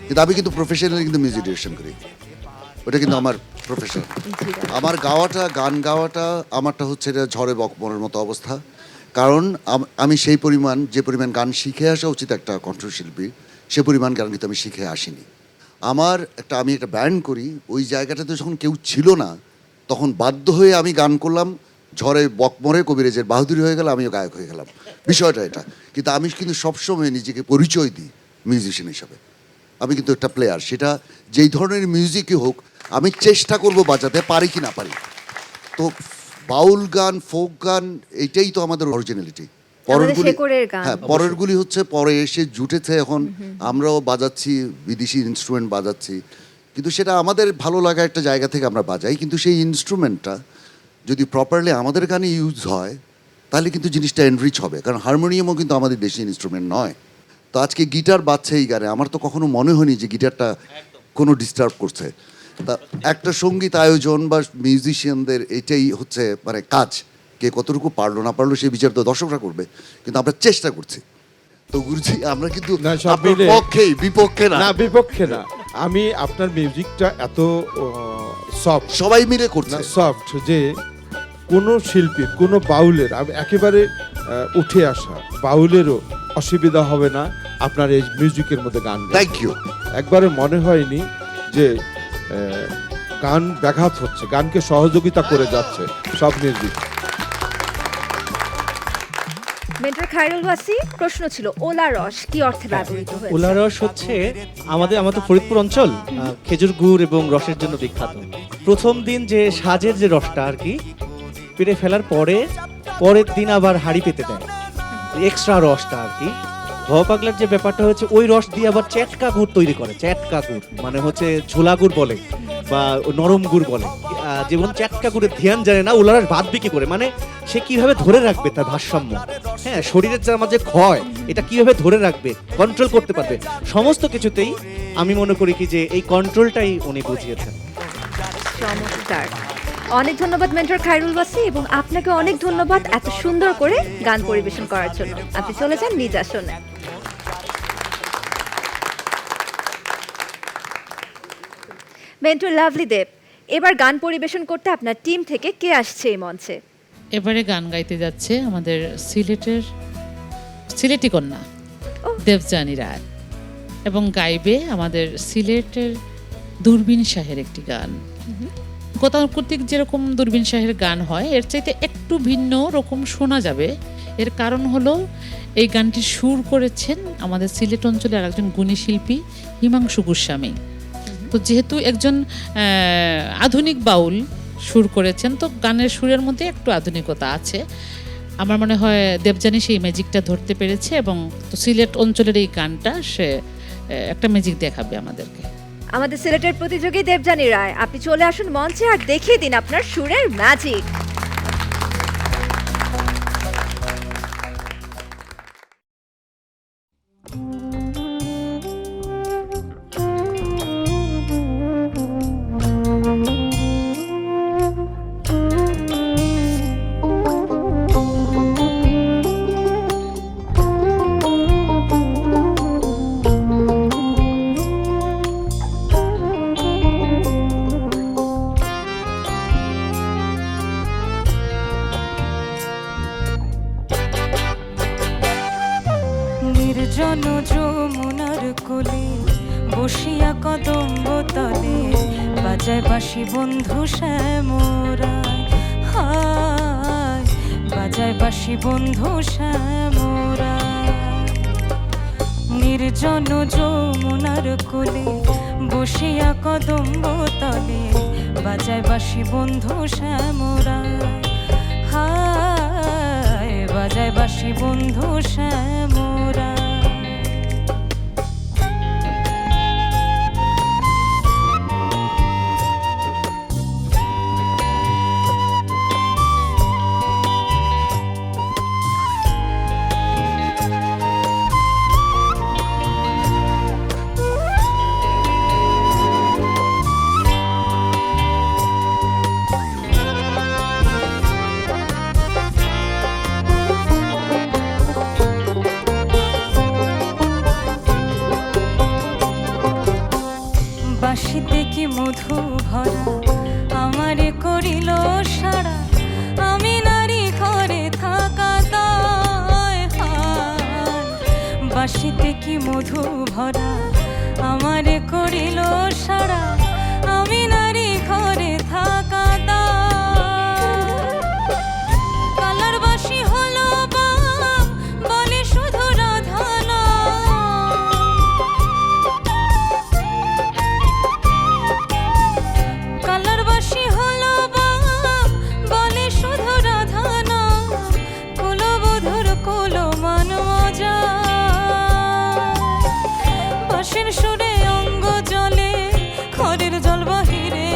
[SPEAKER 7] কিন্তু আমি কিন্তু প্রফেশনালি কিন্তু মিউজিক ডিরেকশন করি, ওটা কিন্তু আমার প্রফেশন। আমার গাওয়াটা, গান গাওয়াটা আমারটা হচ্ছে এটা ঝড়ে বকমরের মতো অবস্থা। কারণ আমি সেই পরিমাণ, যে পরিমাণ গান শিখে আসা উচিত একটা কণ্ঠশিল্পী, সে পরিমাণ গান কিন্তু আমি শিখে আসিনি। আমি একটা ব্যান্ড করি, ওই জায়গাটাতে যখন কেউ ছিল না, তখন বাধ্য হয়ে আমি গান করলাম। ঝড়ে বকমরে কবিরাজের বাহাদুরি হয়ে গেল, আমিও গায়ক হয়ে গেলাম, বিষয়টা এটা। কিন্তু আমি কিন্তু সবসময় নিজেকে পরিচয় দিই মিউজিশিয়ান হিসাবে। আমি কিন্তু একটা প্লেয়ার, সেটা যেই ধরনের মিউজিকই হোক আমি চেষ্টা করব বাজাতে, পারি কি না পারি। তো বাউল গান, ফোক গান, এইটাই তো আমাদের অরিজিনালিটি। পরেরগুলি হচ্ছে পরে এসে জুটেছে, এখন আমরাও বাজাচ্ছি, বিদেশি ইনস্ট্রুমেন্ট বাজাচ্ছি, কিন্তু সেটা আমাদের ভালো লাগা একটা জায়গা থেকে আমরা বাজাই। কিন্তু সেই ইনস্ট্রুমেন্টটা যদি প্রপারলি আমাদের গানে ইউজ হয়, তাহলে কিন্তু জিনিসটা এনরিচ হবে, কারণ হারমোনিয়ামও কিন্তু আমাদের দেশি ইনস্ট্রুমেন্ট নয়। তো আজকে গিটার বাজছে এই গানে, আমার তো কখনো মনে হয়নি যে গিটারটা কোনো ডিস্টার্ব করছে। তা একটা সঙ্গীত আয়োজন বা মিউজিশিয়ানদের এটাই হচ্ছে মানে কাজ, কে কতটুকু পারলো না পারলো সেই বিচার তো দর্শকরা করবে, কিন্তু আমরা চেষ্টা করছি। তো গুরুজি আমরা কিন্তু
[SPEAKER 5] না, সব
[SPEAKER 7] আপনার
[SPEAKER 5] মিলে-
[SPEAKER 7] পক্ষেই, বিপক্ষে না,
[SPEAKER 5] না, বিপক্ষে না। আমি আপনার মিউজিকটা এত সফট,
[SPEAKER 7] সবাই মিলে করছে।
[SPEAKER 5] না সফট, যে কোনো শিল্পীর, কোনো বাউলের, আমি একেবারে উঠে আসা বাউলেরও অসুবিধা হবে না আপনার এই মিউজিকের মধ্যে গান গাইতে।
[SPEAKER 7] Thank you.
[SPEAKER 5] একবারে মনে হয়নি যে গান ব্যাঘাত হচ্ছে, গানকে সহযোগিতা করে যাচ্ছে সব মিউজিক।
[SPEAKER 1] মেন্টর খায়রুল ওয়াসি, প্রশ্ন ছিল ওলা রস কি অর্থে ব্যবহৃত হয়েছে?
[SPEAKER 8] উলারস হচ্ছে আমাদের ফরিদপুর অঞ্চল খেজুর গুড় এবং রসের জন্য বিখ্যাত। প্রথম দিন যে সাজের যে রসটা আর কি পেটে ফেলার পরের দিন আবার হাড়ি পেতে দেয়, এক্সট্রা রসটা আর কি। ভবা পাগলার যে ব্যাপারটা হচ্ছে ওই রস দিয়ে আবার চ্যাটকা গুড় তৈরি করে। চ্যাটকা গুড় মানে হচ্ছে ঝোলা গুড় বলে বা নরম গুড় বলে। যেমন চ্যাটকা গুড়ের ধ্যান জানে না, উলারস বাদ বিক্রি করে, মানে সে কিভাবে ধরে রাখবে তার ভারসাম্য, হ্যাঁ, শরীরের যে আমাদের ক্ষয় এটা কিভাবে ধরে রাখবে, কন্ট্রোল করতে পারবে, সমস্ত কিছুতেই আমি মনে করি কি যে এই কন্ট্রোলটাই উনি বুঝিয়েছেন।
[SPEAKER 1] চমৎকার, অনেক ধন্যবাদ মেন্টর খায়রুল ওয়াসি, এবং আপনাকে অনেক ধন্যবাদ এত সুন্দর করে গান পরিবেশন করার জন্য। আপনি চলে যান নিজ আসনে। মেন্টর লাভলি দেব, এবার গান পরিবেশন করতে আপনার টিম থেকে কে আসছে এই মঞ্চে?
[SPEAKER 3] এবারে গান গাইতে যাচ্ছে আমাদের সিলেটি কন্যা দেবযানী রায়, এবং গাইবে আমাদের সিলেটের দূরবীন শাহের একটি গান। গতানুগতিক যেরকম দূরবীন শাহের গান হয় এর চাইতে একটু ভিন্ন রকম শোনা যাবে। এর কারণ হলো এই গানটি সুর করেছেন আমাদের সিলেট অঞ্চলের একজন গুণী শিল্পী হিমাংশু গোস্বামী। তো যেহেতু একজন আধুনিক বাউল সুর করেছেন, তো গানের সুরের মধ্যে একটু আধুনিকতা আছে। আমার মনে হয় দেবযানী সেই ম্যাজিকটা ধরতে পেরেছে, এবং তো সিলেট অঞ্চলের এই গানটা সে একটা ম্যাজিক দেখাবে আমাদেরকে।
[SPEAKER 1] আমাদের সিলেটের প্রতিযোগী দেবযানী রায়, আপনি চলে আসুন মঞ্চে আর দেখিয়ে দিন আপনার সুরের ম্যাজিক।
[SPEAKER 4] নির্জন যমুনার কোলে বসিয়া কদম্ব তলে বাজায় বাঁশি বন্ধু শ্যামরায়, হায় বাজায় বাঁশি বন্ধু শ্যামরায়। নির্জন যমুনার কোলে বসিয়া কদম্ব তলে বাজায় বাঁশি বন্ধু শ্যামরায়, হায় বাজায় বাঁশি বন্ধু শ্যামরায়। বাঁশিতে কি মধু ভরা আমারে করিল সারা, আমি নারী ঘরে থাকা দায়, হায় বাঁশিতে কি মধু ভরা আমারে করিল সারা, আমি নারী ঘরে থাকা দায়। কালার বাঁশি হলো বাম বলে শুধু রাধা না, কালার বাঁশি হলো বাম বলে শুধু রাধা না, কুলবধুর কুলমান মজা। বাঁশির সুরে অঙ্গ জলে খড়ের জল বাহিরে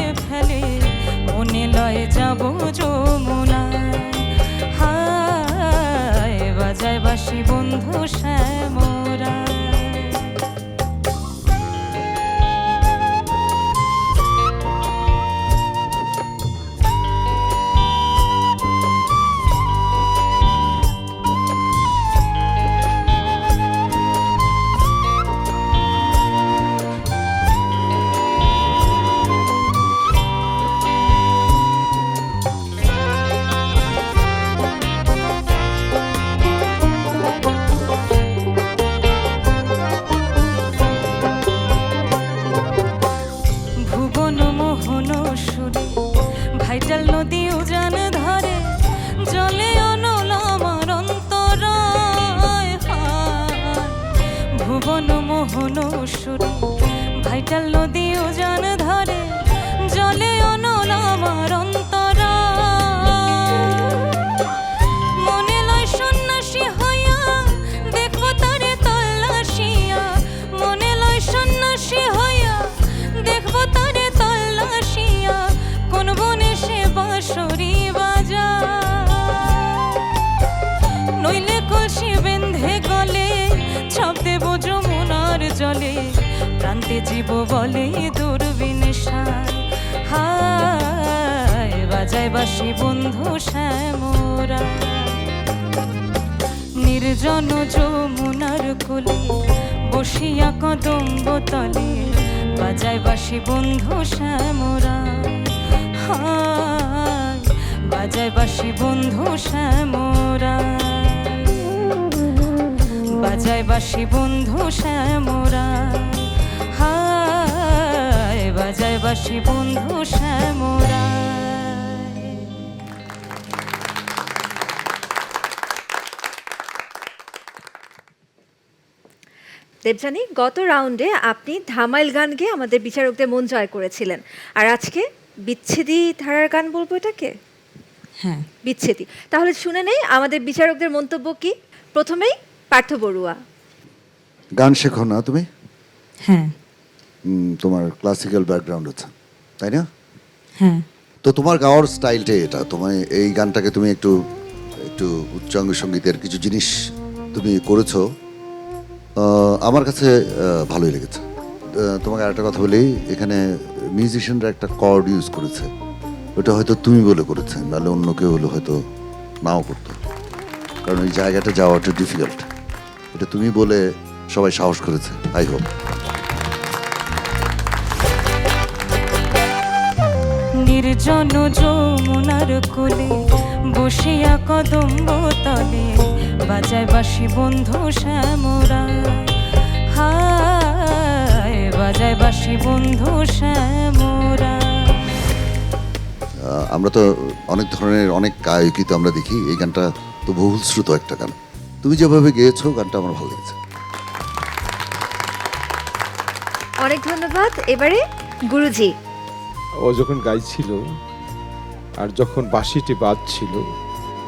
[SPEAKER 4] ঘন সুরে ভাইটাল নদী উজান ধরে জলে অনল আমার অন্তরা মনে লয় সন্ন্যাসী হইয়া দেখবো তারে তল্লাশিয়া মনে লয় সন্ন্যাসী হইয়া দেখবো তারে তল্লাশিয়া কোন বনে সে বাঁশরি বাজা নইলে কলসি বেঁধে গলে ছাপ দেব যমুনার জলে প্রান্তে জীব বলে দূরবীন হায় বাজায় বাসি বন্ধু শ্যামরা নির্জন যমুনার কোলে বসিয়া কদম্ব তলে বাজায় বাসি বন্ধু শ্যামরা হায় বাজায় বাসি বন্ধু শ্যামরা বাজায় বাসি বন্ধু শ্যামরা হায় বাজায় বাসি বন্ধু শ্যামরা
[SPEAKER 1] দেবযানী, গত রাউন্ডে আপনি ধামাইল গান গেয়ে আমাদের বিচারকদের মন জয় করেছিলেন, আর আজকে বিচ্ছেদী ধারার গান বলবো এটাকে?
[SPEAKER 10] হ্যাঁ,
[SPEAKER 1] বিচ্ছেদী। তাহলে শুনে নেই আমাদের বিচারকদের মন্তব্য কি। প্রথমেই পার্থ বড়ুয়া।
[SPEAKER 7] গান শেখো না তুমি?
[SPEAKER 10] হ্যাঁ,
[SPEAKER 7] তোমার ক্লাসিক্যাল ব্যাকগ্রাউন্ড আছে তাই না?
[SPEAKER 10] হ্যাঁ।
[SPEAKER 7] তো তোমার গাওয়ার স্টাইলটাই এটা। তোমার এই গানটাকে তুমি একটু একটু উচ্চাঙ্গ সঙ্গীতের কিছু জিনিস তুমি করেছো, আমার কাছে ভালোই লেগেছে। তোমাকে আরেকটা কথা বলি, এখানে মিউজিশিয়ানরা একটা কর্ড ইউজ করেছে, ওটা হয়তো তুমি বলে করেছে, নাহলে অন্য কেউ হলে হয়তো নাও করতো, কারণ ওই জায়গাটা যাওয়াটা ডিফিকাল্ট। এটা তুমি বলে সবাই সাহস করেছে। I hope.
[SPEAKER 4] নির্জন যমুনার কোলে বসিয়া কদম্ব তলে বাজায় বাসি বন্ধু শ্যামরা হায় বাজায় বাসি বন্ধু শ্যামরা।
[SPEAKER 7] আমরা তো অনেক ধরনের অনেক গায়কই তো আমরা দেখি, এই গানটা তো বহুল শ্রুত একটা গান। তুমি যেভাবে গেয়েছো গানটা আমার ভালো লেগেছে।
[SPEAKER 1] অনেক ধন্যবাদ। এবারে গুরুজি।
[SPEAKER 5] ও যখন গাইছিল আর যখন বাঁশিটি বাজছিল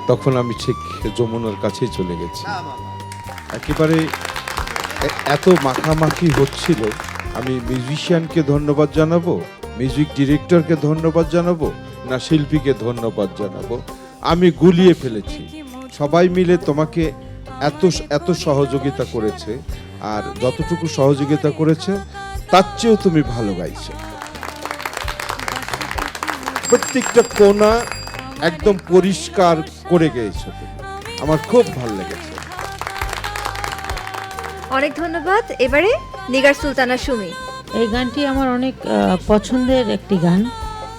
[SPEAKER 5] তখন আমি ঠিক যমুনার কাছেই চলে গেছি। একেবারে এত মাখামাখি হচ্ছিল, আমি মিউজিশিয়ানকে ধন্যবাদ জানাবো, মিউজিক ডিরেক্টরকে ধন্যবাদ জানাবো না শিল্পীকে ধন্যবাদ জানাবো, আমি গুলিয়ে ফেলেছি। সবাই মিলে তোমাকে এত এত সহযোগিতা করেছে, আর যতটুকু সহযোগিতা করেছে তার চেয়েও তুমি ভালো গাইছো। প্রত্যেকটা কোণা একদম পরিষ্কার করে গেয়েছো তুমি, আমার খুব ভালো লেগেছে।
[SPEAKER 1] অনেক ধন্যবাদ। এবারে নিগার সুলতানা সুমি।
[SPEAKER 6] এই গানটি আমার অনেক পছন্দের একটি গান।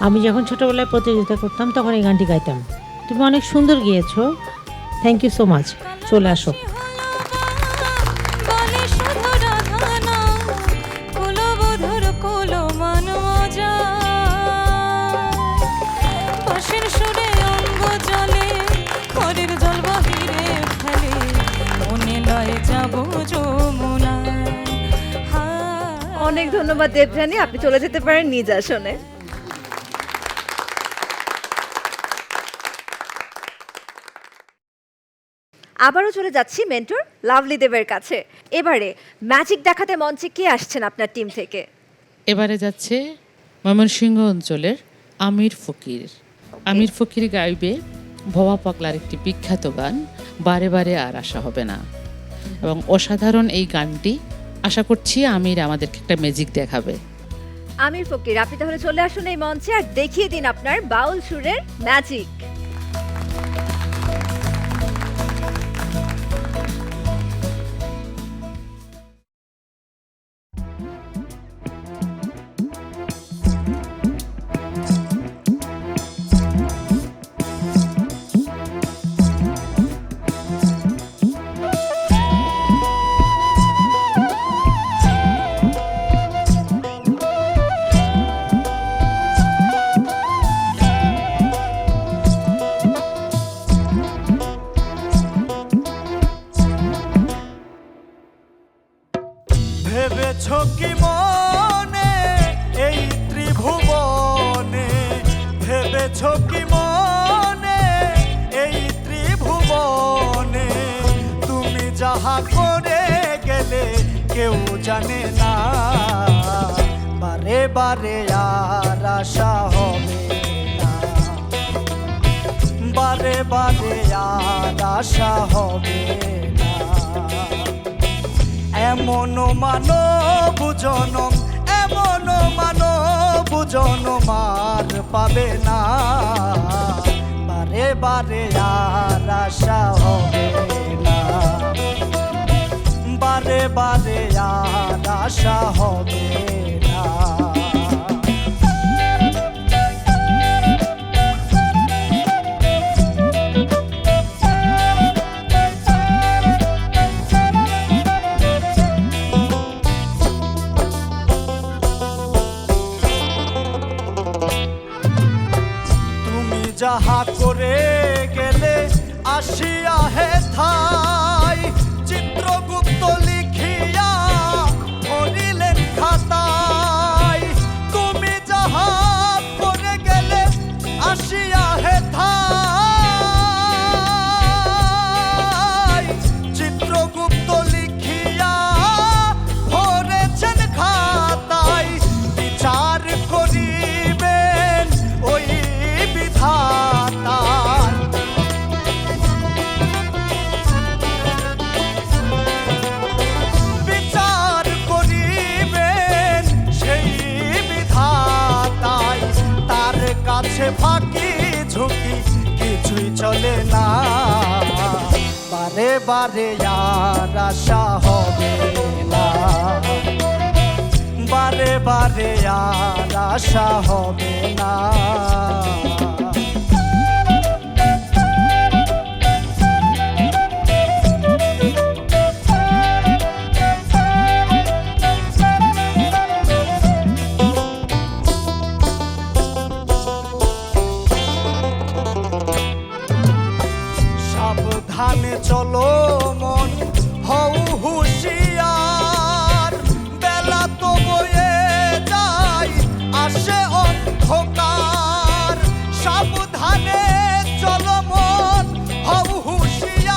[SPEAKER 6] আমি যখন ছোটবেলায় প্রতিযোগিতা করতাম তখন এই গানটি গাইতাম। তুমি অনেক সুন্দর গিয়েছো, থ্যাংক ইউ সো মাচ। চলে আসো।
[SPEAKER 4] বলে শুধু রাধা না, কুলবধূর কুলমান মজা। বাঁশির সুরে অঙ্গ জ্বলে, পরের জল বাহিরে ফেলে, মনে লয়ে যাব যমুনায়।
[SPEAKER 1] অনেক ধন্যবাদ দেবযানী, আপনি চলে যেতে পারেন নিজ আসনে। আবারও চলে যাচ্ছি মেন্টর লাভলি দেবের কাছে। এবারে ম্যাজিক দেখাতে মঞ্চে কে আসছেন আপনার টিম থেকে?
[SPEAKER 3] এবারে যাচ্ছে ময়মনসিংহ অঞ্চলের আমির ফকির। আমির ফকির গাইবে ভবা পাগলার একটি বিখ্যাত গান, বারে বারে আর আসা হবে না। এবং অসাধারণ এই গানটি, আশা করছি আমির আমাদেরকে একটা ম্যাজিক দেখাবে।
[SPEAKER 1] আমির ফকির, আপনি তাহলে চলে আসুন এই মঞ্চে আর দেখিয়ে দিন আপনার বাউল সুরের ম্যাজিক।
[SPEAKER 9] ভেবেছ কি মনে এই ত্রিভুবনে, ভেবেছ কি মনে এই ত্রিভুবনে, তুমি যাহা করে গেলে কেউ জানে না, বারে বারে আর আশা হবে না, বারে বারে আর আশা হবে না। এমন মানব জনম, এমন মানব জনম আর পাবে না, বারে বারে আর আশা হবে না, বারে বারে আর আশা হবে না। যাহা করে গেলে আসিয়া হে থাই, চিত্রগুপ্ত লিখিয়া ভরিলেন খাতায়, তুমি যাহা করে গেলে আসিয়া হে থাই, চিত্রগুপ্ত লিখিয়া ভরেছেন খাতায়, বিচার করিবেন ওই বিধাতার, বিচার করিবেন সেই বিধাতায়, তার কাছে ফাঁকি ঝুঁকি কিছুই চলে না, বারে বারে আর আশা হবে না, বারে বারে আর আশা হবে না। সাবধানে চলো মন হও হুঁশিয়ার, বেলা তো বয়ে যায় আসে অন্ধকার, সাবধানে চলো মন হও হুঁশিয়ার,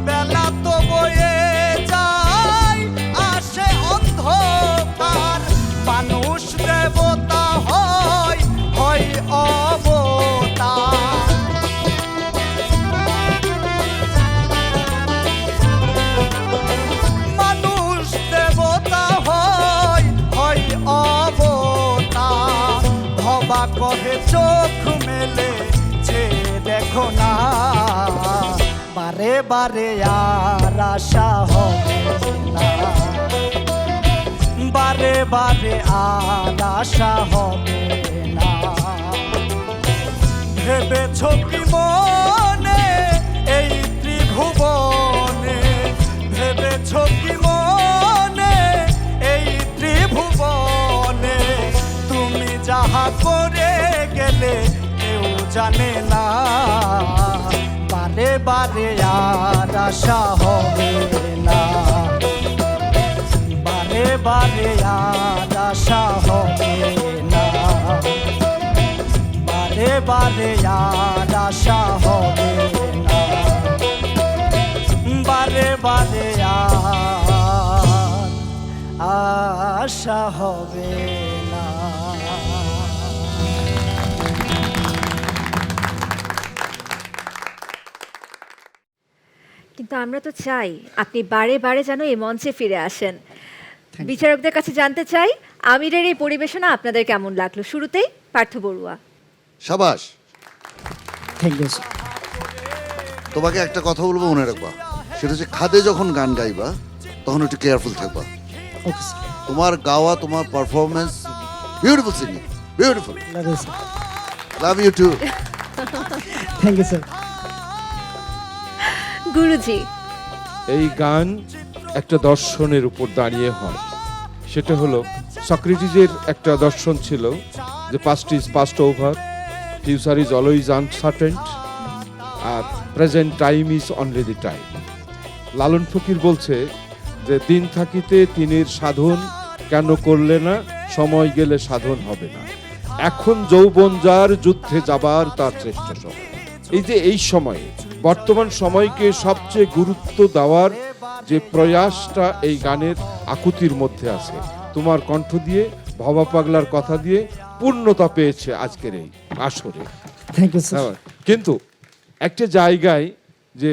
[SPEAKER 9] বেলা তো বয়ে যায় আসে অন্ধকার, মানুষ দেবতা হয় হয় অবতার, মানুষ দেবতা হয় হয় অবতার, ভবা কহে চোখ মেলে যে দেখো না, বারে বারে আর আশা হবে না, বারে বারে আর আশা হবে না। ভেবেছ কি মনে এই ত্রিভুবনে, ভেবেছ কি মনে এই ত্রিভুবনে, তুমি যাহা করে গেলে কেউ জানে না, বারে বারে আর আশা হবে না, বারে বারে আর আশা হবে না, বারে বারে আর আশা হবে না, বারে বারে আর আশা হবে না।
[SPEAKER 1] কিন্তু আমরা তো চাই আপনি বারে বারে যেন এই মঞ্চে ফিরে আসেন। বিচারকদের কাছে জানতে চাই আমিরের এই পরিবেশনা আপনাদের কেমন লাগলো। শুরুতেই পার্থ বড়ুয়া।
[SPEAKER 7] সাবাস।
[SPEAKER 11] Thank you.
[SPEAKER 7] তোমাকে একটা কথা বলবো, মনে রাখবা, সেটা হচ্ছে খাদে যখন গান গাইবা তখন একটু কেয়ারফুল থাকবা।
[SPEAKER 11] Okay sir.
[SPEAKER 7] তোমার গাওয়া, তোমার performance, beautiful singing, beautiful.
[SPEAKER 11] Love you sir.
[SPEAKER 7] Love you too.
[SPEAKER 11] Thank you sir.
[SPEAKER 1] গুরুজি,
[SPEAKER 5] এই গান একটা দর্শনের উপর দাঁড়িয়ে হয়। সেটা হলো সক্রেটিসের একটা দর্শন ছিল যে past is past over, future is always uncertain, আর present time is only the time. Lalon Fakir বলছে যে দিন থাকিতে তিনির সাধন কেন করলে না, সময় গেলে সাধন হবে না। এখন যৌবন যার, যুদ্ধে যাবার তার শ্রেষ্ঠ সময়। এই যে এই সময়ে, বর্তমান সময়কে সবচেয়ে গুরুত্ব দেওয়ার যে প্রয়াসটা এই গানের আকুতির মধ্যে আছে, তোমার কণ্ঠ দিয়ে, ভবা পাগলার কথা দিয়ে পূর্ণতা পেয়েছে আজকের এই আসরে।
[SPEAKER 11] Thank you sir.
[SPEAKER 5] কিন্তু একটা জায়গায় যে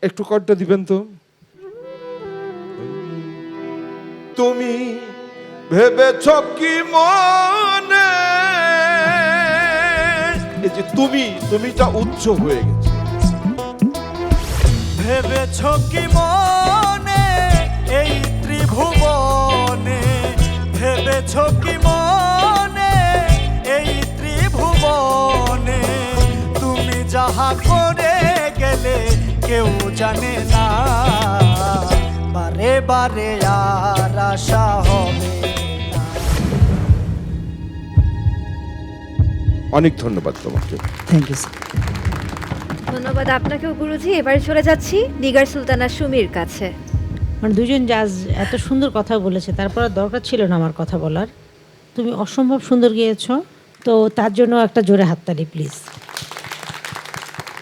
[SPEAKER 5] একটু কণ্ঠটা দিবেন তো। তুমি ভেবেছ কি মনে, এই যে তুমিটা উচ্চ হয়ে গেছে।
[SPEAKER 9] ভেবেছ কি মনে এই ত্রিভুবনে, ভেবেছ কি মনে এই ত্রিভুবনে, তুমি যাহা করে গেলে কেউ জানে না, বারে বারে আর আশা হবে না।
[SPEAKER 5] অনেক ধন্যবাদ তোমাকে।
[SPEAKER 11] Thank you sir.
[SPEAKER 1] ধন্যবাদ আপনাকেও গুরুজি। এবারে চলে যাচ্ছি নিগার সুলতানা সুমির কাছে।
[SPEAKER 6] মানে দুজন জাজ এত সুন্দর কথা বলেছে, তারপর আর দরকার ছিল না আমার কথা বলার। তুমি অসম্ভব সুন্দর গেয়েছো, তো তার জন্য একটা জোরে হাততালি প্লিজ।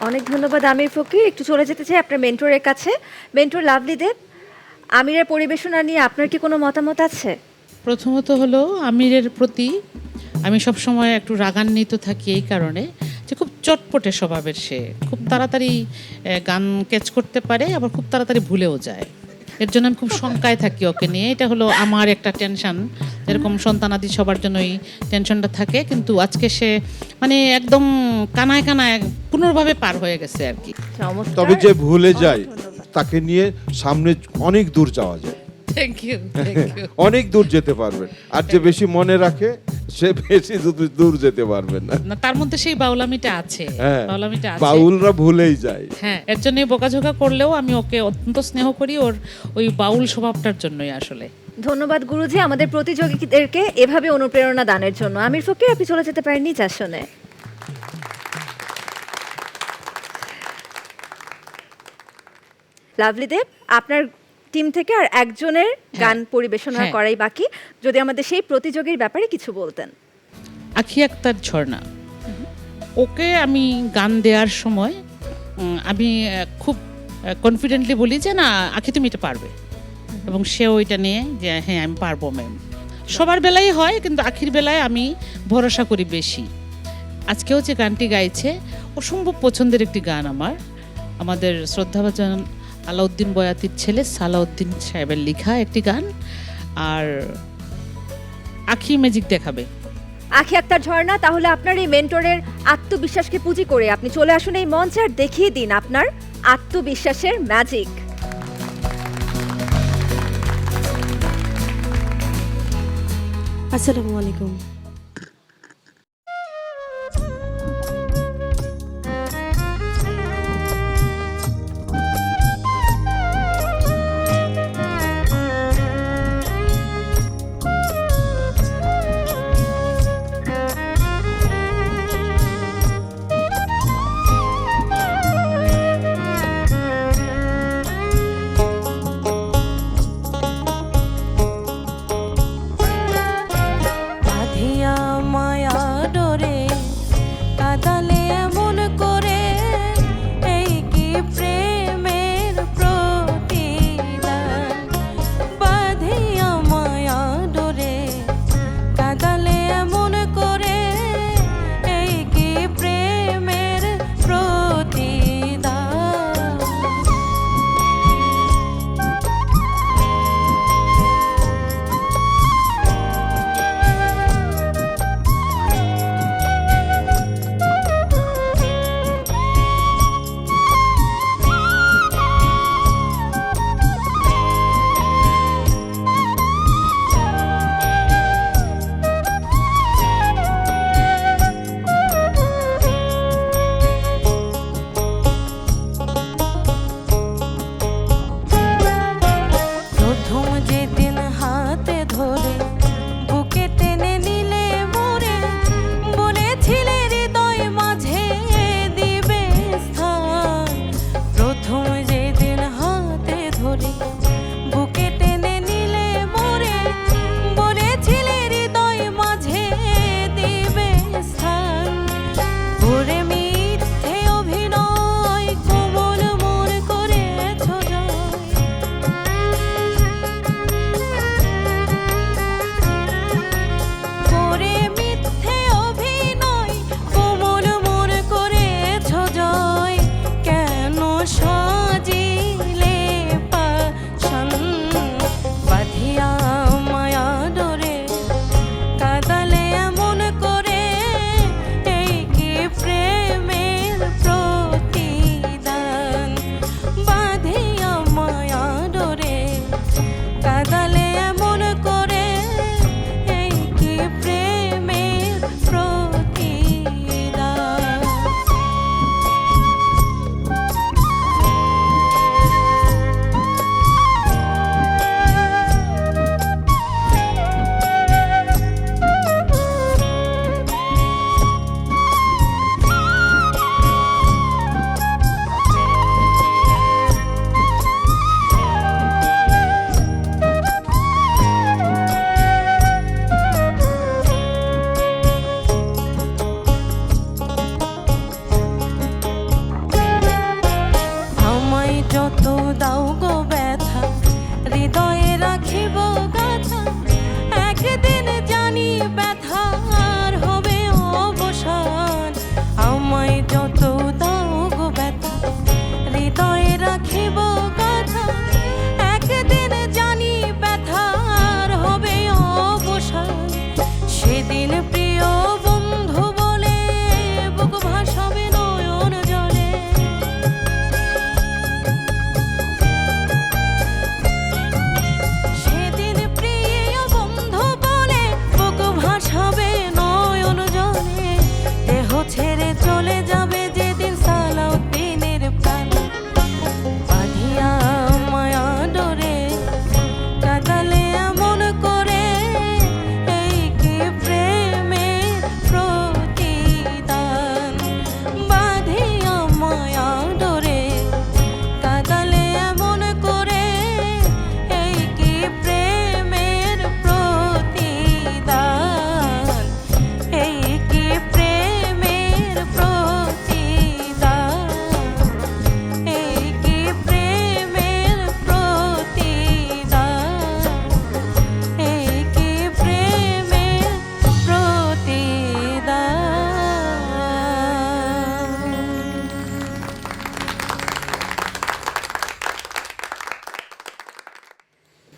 [SPEAKER 1] অনেক ধন্যবাদ আমির ফকির। একটু চলে যেতে চাই আপনার মেন্টরের কাছে। মেন্টর লাভলি দেব, আমিরের পরিবেশনা নিয়ে আপনার কি কোনো মতামত আছে?
[SPEAKER 3] প্রথমত হলো আমিরের প্রতি আমি সবসময় একটু রাগান্বিত থাকি এই কারণে যে খুব চটপটে স্বভাবের সে, খুব তাড়াতাড়ি গান ক্যাচ করতে পারে, আবার খুব তাড়াতাড়ি ভুলেও যায়। এর জন্য আমি খুব শঙ্কায় থাকি ওকে নিয়ে। এটা হলো আমার একটা টেনশন, যেরকম সন্তানাদি সবার জন্যই টেনশনটা থাকে, কিন্তু আজকে সে মানে একদম কানায় কানায় পুনর্ভাবে পার হয়ে গেছে আর কি।
[SPEAKER 1] চমৎকার।
[SPEAKER 5] তবে যে ভুলে যায় তাকে নিয়ে সামনে অনেক দূর যাওয়া যায়।
[SPEAKER 3] থ্যাংক ইউ,
[SPEAKER 5] অনেক দূর যেতে পারবেন। আর যে বেশি মনে রাখে সে বেশি দূর যেতে পারবেন না।
[SPEAKER 3] না, তার মধ্যে সেই বাউলামিটা আছে।
[SPEAKER 5] হ্যাঁ,
[SPEAKER 3] বাউলামিটা আছে।
[SPEAKER 5] বাউলরা ভুলেই যায়।
[SPEAKER 3] হ্যাঁ, এর জন্য বকাঝকা করলেও আমি ওকে অত্যন্ত স্নেহ করি, ওর ওই বাউল স্বভাবটার জন্যই আসলে।
[SPEAKER 1] ধন্যবাদ গুরুজি আমাদের প্রতিযোগীদেরকে এভাবে অনুপ্রেরণা দানের জন্য। আমির ফকির, আপনি চলে যেতে পারেন নিজ আসনে। লাভলি দেব, আপনার টিম থেকে আর একজনের গান পরিবেশনা
[SPEAKER 3] হ্যাঁ।
[SPEAKER 1] করাই বাকি। যদি আমাদের সেই প্রতিযোগীর ব্যাপারে কিছু বলতেন।
[SPEAKER 3] আখি আক্তার ঝর্ণা, ওকে আমি গান দেওয়ার সময় আমি খুব কনফিডেন্টলি বলি যে না আখি তুমি এটা পারবে, এবং সে ওইটা নিয়ে যে হ্যাঁ আমি পারবো ম্যাম। সবার বেলায় হয়, কিন্তু আখির বেলায় আমি ভরসা করি বেশি। আজকেও যে গানটি গাইছে অসম্ভব পছন্দের একটি গান আমার, আমাদের শ্রদ্ধাভাজন আলাউদ্দিন বয়াতির ছেলে সালাউদ্দিন সাহেবের লেখা একটি গান, আর আখি ম্যাজিক দেখাবে।
[SPEAKER 1] আখি আক্তার ঝর্ণা, তাহলে আপনার এই মেন্টরের আত্মবিশ্বাসকে পুঁজি করে আপনি চলে আসুন এই মঞ্চে আর দেখিয়ে দিন আপনার আত্মবিশ্বাসের ম্যাজিক।
[SPEAKER 10] আসসালামু আলাইকুম।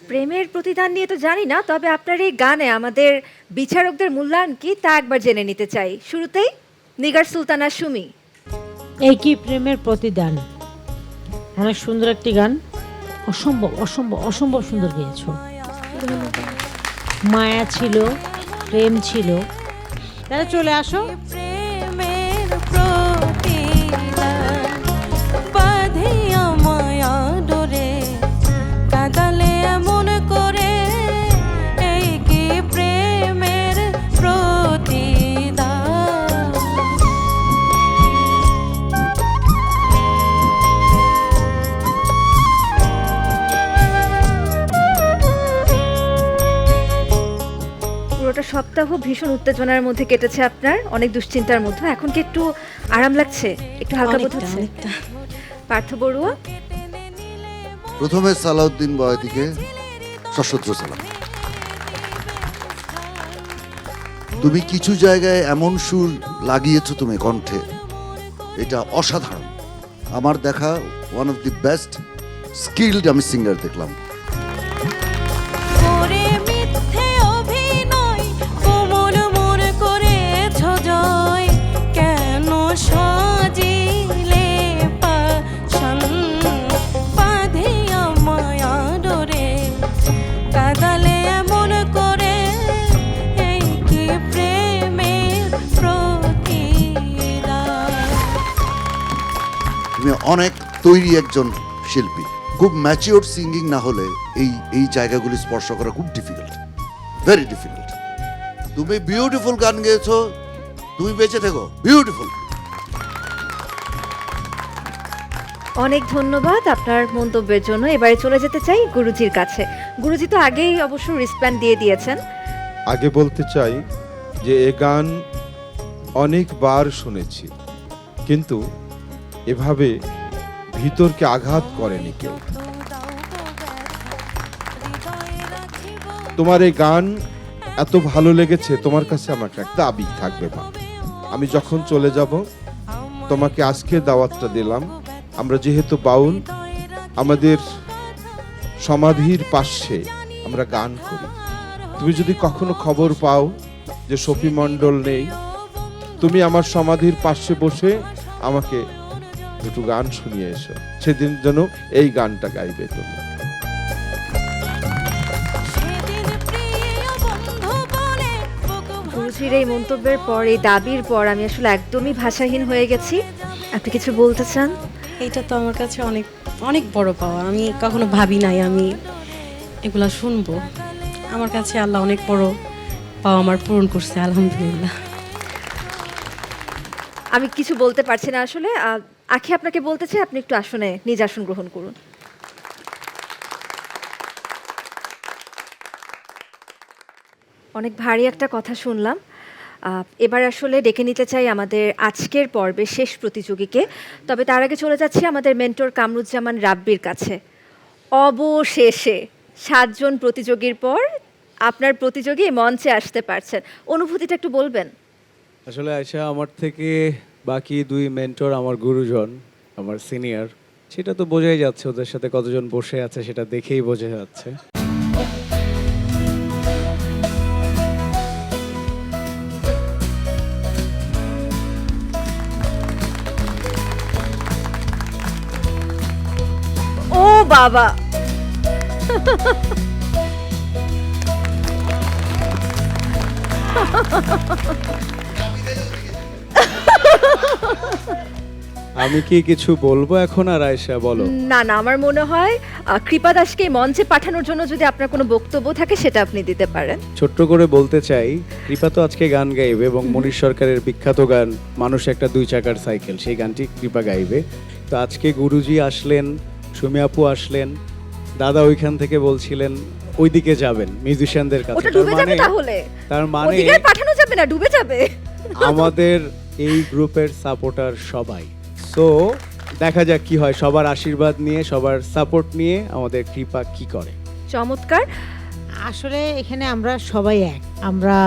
[SPEAKER 1] প্রেমের প্রতিদান নিয়ে তো জানি না, তবে আপনার এই গানে আমাদের বিচারকদের মূল্যায়ন কি তা একবার জেনে নিতে চাই। শুরুতেই নিগার সুলতানা সুমি।
[SPEAKER 6] এই কি প্রেমের প্রতিদান, অনেক সুন্দর একটি গান, অসম্ভব অসম্ভব অসম্ভব সুন্দর গেয়েছো। মায়া ছিল, প্রেম ছিল, তাহলে চলে আসো।
[SPEAKER 4] প্রেমের প্রতিদান বাঁধিয়া মায়া ডোরে কাঁদালে এমন করে, এই কি প্রেমের প্রতিদান।
[SPEAKER 1] পুরোটা সপ্তাহ ভীষণ উত্তেজনার মধ্যে কেটেছে আপনার, অনেক দুশ্চিন্তার মধ্যে। এখন কি একটু আরাম লাগছে, একটু হালকা বোধ হচ্ছে? পার্থ বড়ুয়া।
[SPEAKER 7] প্রথমে সালাউদ্দিন বয়াতিকে সশস্ত্র সালাম। তুমি কিছু জায়গায় এমন সুর লাগিয়েছো তুমি কণ্ঠে, এটা অসাধারণ। আমার দেখা one of the best skilled আমি সিঙ্গার দেখলাম।
[SPEAKER 4] করে মিথ্যে অভিনয় কোমল মোর করেছ জয়, কেন সাজিলে পাশান বাঁধিয়া মায়া ডোরে কাঁদালে এমন করে, এই কি প্রেমের প্রতিদান।
[SPEAKER 7] তুমি অনেক তৈরি একজন শিল্পী। খুব ম্যাচিওর সিঙ্গিং না হলে এই জায়গাগুলি স্পর্শ করা খুব ডিফিকাল্ট, ভেরি ডিফিকাল্ট। তুমি বিউটিফুল গান গেয়েছো, তুমি বেঁচে থেকো, বিউটিফুল।
[SPEAKER 1] অনেক ধন্যবাদ আপনার মন্তব্যের জন্য। এবারে চলে যেতে চাই গুরুজির কাছে। গুরুজি তো আগেই অবশ্য রিসপ্যান্ড দিয়ে দিয়েছেন।
[SPEAKER 5] আগে বলতে চাই যে এ গান অনেকবার শুনেছি, কিন্তু এভাবে ভিতরকে আঘাত করেনি কেউ। তোমার এই গান এত ভালো লেগেছে, তোমার কাছে আমার একটা দাবি থাকবে মা। আমি যখন চলে যাব, তোমাকে আজকে দাওয়াতটা দিলাম। আমরা যেহেতু বাউল, আমাদের সমাধির পাশে আমরা গান করি। তুমি যদি কখনো খবর পাও যে শফি মণ্ডল নেই, তুমি আমার সমাধির পাশে বসে আমাকে দুটো গান শুনিয়ে এসো। সেদিন যেন এই গানটা গাইবে তুমি।
[SPEAKER 1] গুরুজির এই মন্তব্যের পর, এই দাবির পর আমি আসলে একদমই ভাষাহীন হয়ে গেছি। আপনি কিছু বলতে চান?
[SPEAKER 10] এটা তো আমার কাছে অনেক অনেক বড় পাওয়া। আমি কখনো ভাবি নাই আমি এগুলা শুনবো। আমার কাছে আল্লাহ অনেক বড় পাওয়া আমার পূরণ করছে, আলহামদুলিল্লাহ।
[SPEAKER 1] আমি কিছু বলতে পারছি না আসলে। আখি আপনাকে বলতে চাই, আপনি একটু আসনে নিজ আসন গ্রহণ করুন। অনেক ভারী একটা কথা শুনলাম। এবার আসলে ডেকে নিতে চাই আমাদের আজকের পর্বে শেষ প্রতিযোগীকে। তবে তার আগে চলে যাচ্ছি আমাদের মেন্টর কামরুজ্জামান রাব্বির কাছে। অবশেষে 7 জন প্রতিযোগীর পর আপনার প্রতিযোগী মঞ্চে আসতে পারছেন, অনুভূতিটা একটু বলবেন?
[SPEAKER 8] আসলে আয়শা, আমার থেকে বাকি 2 মেন্টর আমার গুরুজন, আমার সিনিয়র। সেটা তো বোঝাই যাচ্ছে, ওদের সাথে কতজন বসে আছে সেটা দেখেই বোঝা যাচ্ছে।
[SPEAKER 1] ও বাবা,
[SPEAKER 8] আমি কি কিছু বলবো এখন? আর আয়শা বলো।
[SPEAKER 1] না না, আমার মনে হয় কৃপা দাসকে মঞ্চে পাঠানোর জন্য যদি আপনার কোনো বক্তব্য থাকে সেটা আপনি দিতে পারেন।
[SPEAKER 8] ছোট্ট করে বলতে চাই, কৃপা তো আজকে গান গাইবে এবং মনীষ সরকারের বিখ্যাত গান মানুষ একটা 2 চাকার সাইকেল, সেই গানটি কৃপা গাইবে। তো আজকে গুরুজি আসলেন, সুমি আপু আসলেন, দাদা ওইখান থেকে বলছিলেন ওইদিকে যাবেন মিউজিশিয়ানদের কাছে।
[SPEAKER 1] ওটা ডুবে যাবে তাহলে?
[SPEAKER 8] তার মানে
[SPEAKER 1] ওদিকে পাঠানো যাবে না, ডুবে যাবে।
[SPEAKER 8] আমাদের এই গ্রুপের সাপোর্টার সবাই। তো দেখা যাক কি হয়, সবার আশীর্বাদ নিয়ে, সবার সাপোর্ট নিয়ে আমাদের কৃপা কি করে।
[SPEAKER 1] চমৎকার।
[SPEAKER 6] আসলে এখানে আমরা সবাই এক, আমরা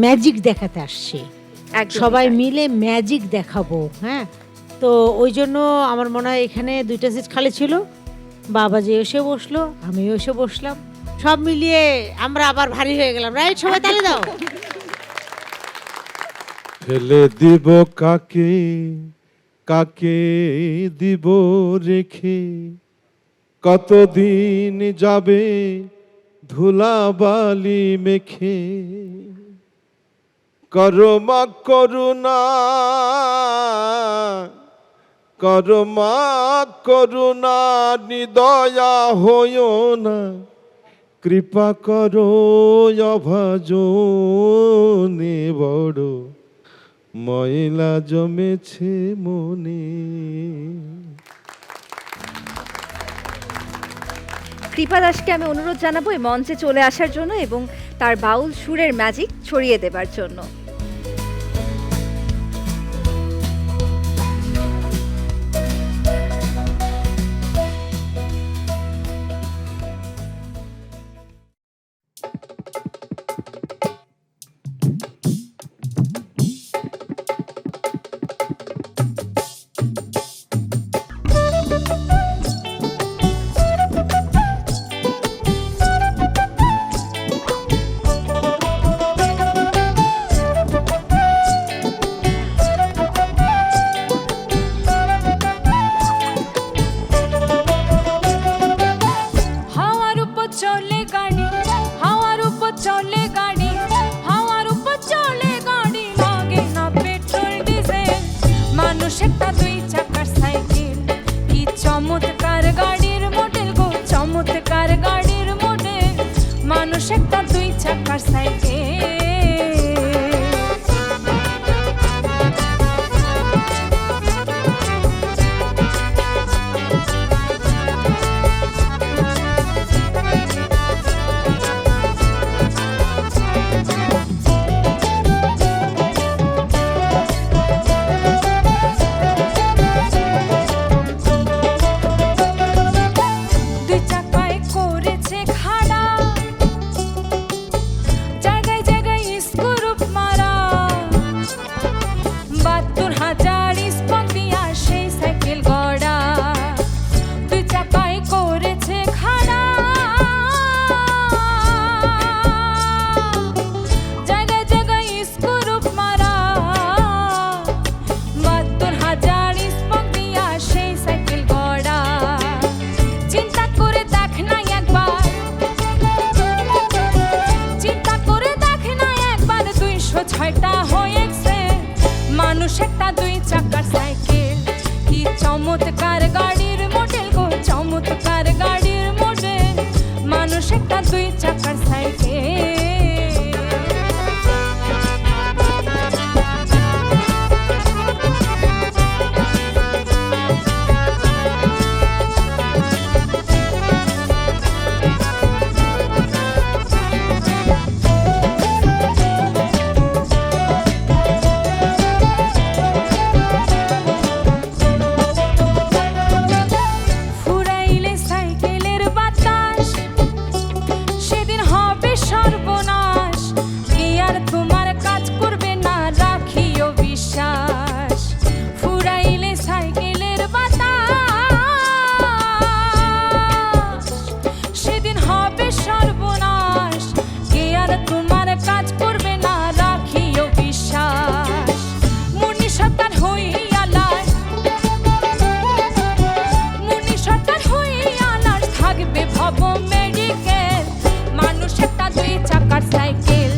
[SPEAKER 6] ম্যাজিক দেখাতে আসছি, সবাই মিলে ম্যাজিক দেখাবো। হ্যাঁ, তো ওই জন্য আমার মনে হয় এখানে 2টা সিট খালি ছিল, বাবা যে এসে বসলো, আমিও এসে বসলাম। সব মিলিয়ে আমরা আবার ভারী হয়ে গেলাম, রাইট? সবাই তালি দাও।
[SPEAKER 5] ফেলে দিব কাকে, কাকে দিব রেখে, কতদিন যাবে ধুলাবালি মেখে, করমা করুণা, করমা করুণা, নিদয়া হইও না, কৃপা করো অভাজনে বড় ময়লা জমেছে মনে।
[SPEAKER 1] কৃপা দাসকে আমি অনুরোধ জানাবো এই মঞ্চে চলে আসার জন্য এবং তার বাউল সুরের ম্যাজিক ছড়িয়ে দেবার জন্য।
[SPEAKER 4] হাওয়ার উপর চলে গাড়ি, হাওয়ার উপর চলে গাড়ি, হাওয়ার উপর চলে গাড়ি, লাগে না পেট্রোল ডিজেল। মানুষ একটা দুই চাকার সাইকেল, কি চমৎকার গাড়ির মডেল গো, চমৎকার গাড়ির মডেল। মানুষ একটা দুই চাকার সাইকেল। দুই চাকায় করেছে খাড়া, জায়গায় জায়গায় স্ক্রুপ মারা, ৭২,০০০ স্পক দিয়া সেই সাইকেল গড়া। দুই চাকায় করেছে খাড়া, জায়গায় জায়গায় স্ক্রুপ মারা, ৭২,০০০ স্পক দিয়া সেই সাইকেল গড়া। চিন্তা করে দেখ না একবার, চিন্তা করে দেখ না একবার, ২০৬টা হয়েছে মানুষ একটা দুই চাকার সাইকেল। কি চমৎকার গাড়ির মডেল গো, চমৎকার গাড়ির মডেল। মানুষ একটা দুই চাকার সাইকেল। ফুরাইলে সাইকেলের বাতাস, সেদিন হবে সর্বনাশ। কি আর তোমার কাজ করবে না, রাখিও বিশ্বাস। ফুরাইলে সাইকেলের বাতাস, সেদিন হবে সর্বনাশ। কি আর তোমার কাজ করবে না, রাখিও বিশ্বাস। মুনি সরকার হইয়া লাশ, মুনি সরকার হইয়া লাশ, থাকবে ভব মেডিকেল। মানুষ একটা দুই চাকার সাইকেল।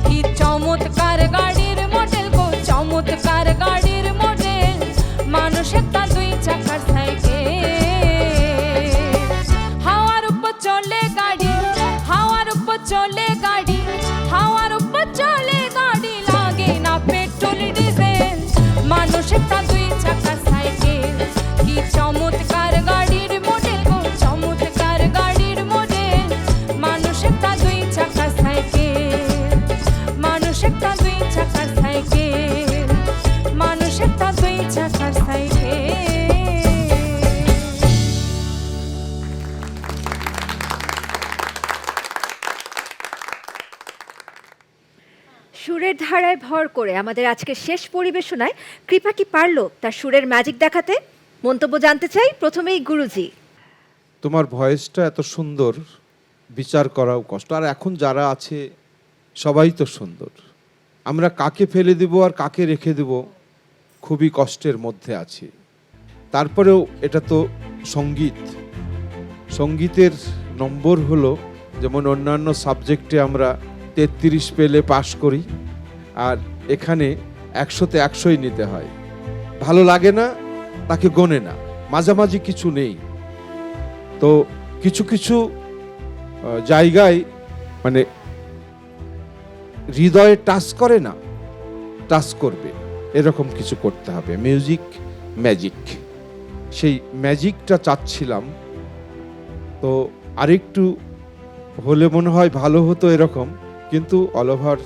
[SPEAKER 4] কি চমৎকার গাড়ির মডেল গো, চমৎকার গাড়ির মডেল। মানুষ একটা দুই চাকার সাইকেল। হাওয়ার উপর চলে গাড়ি, হাওয়ার উপর চলে গাড়ি, হাওয়ার উপর চলে গাড়ি, লাগে না পেট্রোল ডিজেল। মানুষ একটা দুই চাকার সাইকেল। কি চমৎকার গাড়ির মডেল গো, চমৎকার গাড়ির মডেল। মানুষ একটা দুই চাকার সাইকেল। মানুষ একটা দুই চাকার সাইকেল। মানুষ একটা দুই চাকার সাইকেল।
[SPEAKER 1] সুরের ধারায় ভর করে আমাদের আজকের শেষ পরিবেশনায় কৃপা কি পারল তার সুরের ম্যাজিক দেখাতে? মন্তব্য জানতে চাই প্রথমেই গুরুজি।
[SPEAKER 5] তোমার ভয়েসটা এত সুন্দর, বিচার করাও কষ্ট। আর এখন যারা আছে সবাই তো সুন্দর, আমরা কাকে ফেলে দেব আর কাকে রেখে দেব খুবই কষ্টের মধ্যে আছি। তারপরেও এটা তো সঙ্গীত, সঙ্গীতের নম্বর হলো যেমন অন্যান্য সাবজেক্টে আমরা 33 পেলে পাশ করি, আর এখানে 100-তে 100ই নিতে হয়। ভালো লাগে না তাকে গোনে না, মাঝামাঝি কিছু নেই। তো কিছু কিছু জায়গায় মানে হৃদয়ে টাচ করে না, টাচ করবে এরকম কিছু করতে হবে। মিউজিক ম্যাজিক, সেই ম্যাজিকটা চাচ্ছিলাম। তো আরেকটু হলে মনে হয় ভালো হতো এরকম, কিন্তু অল ওভার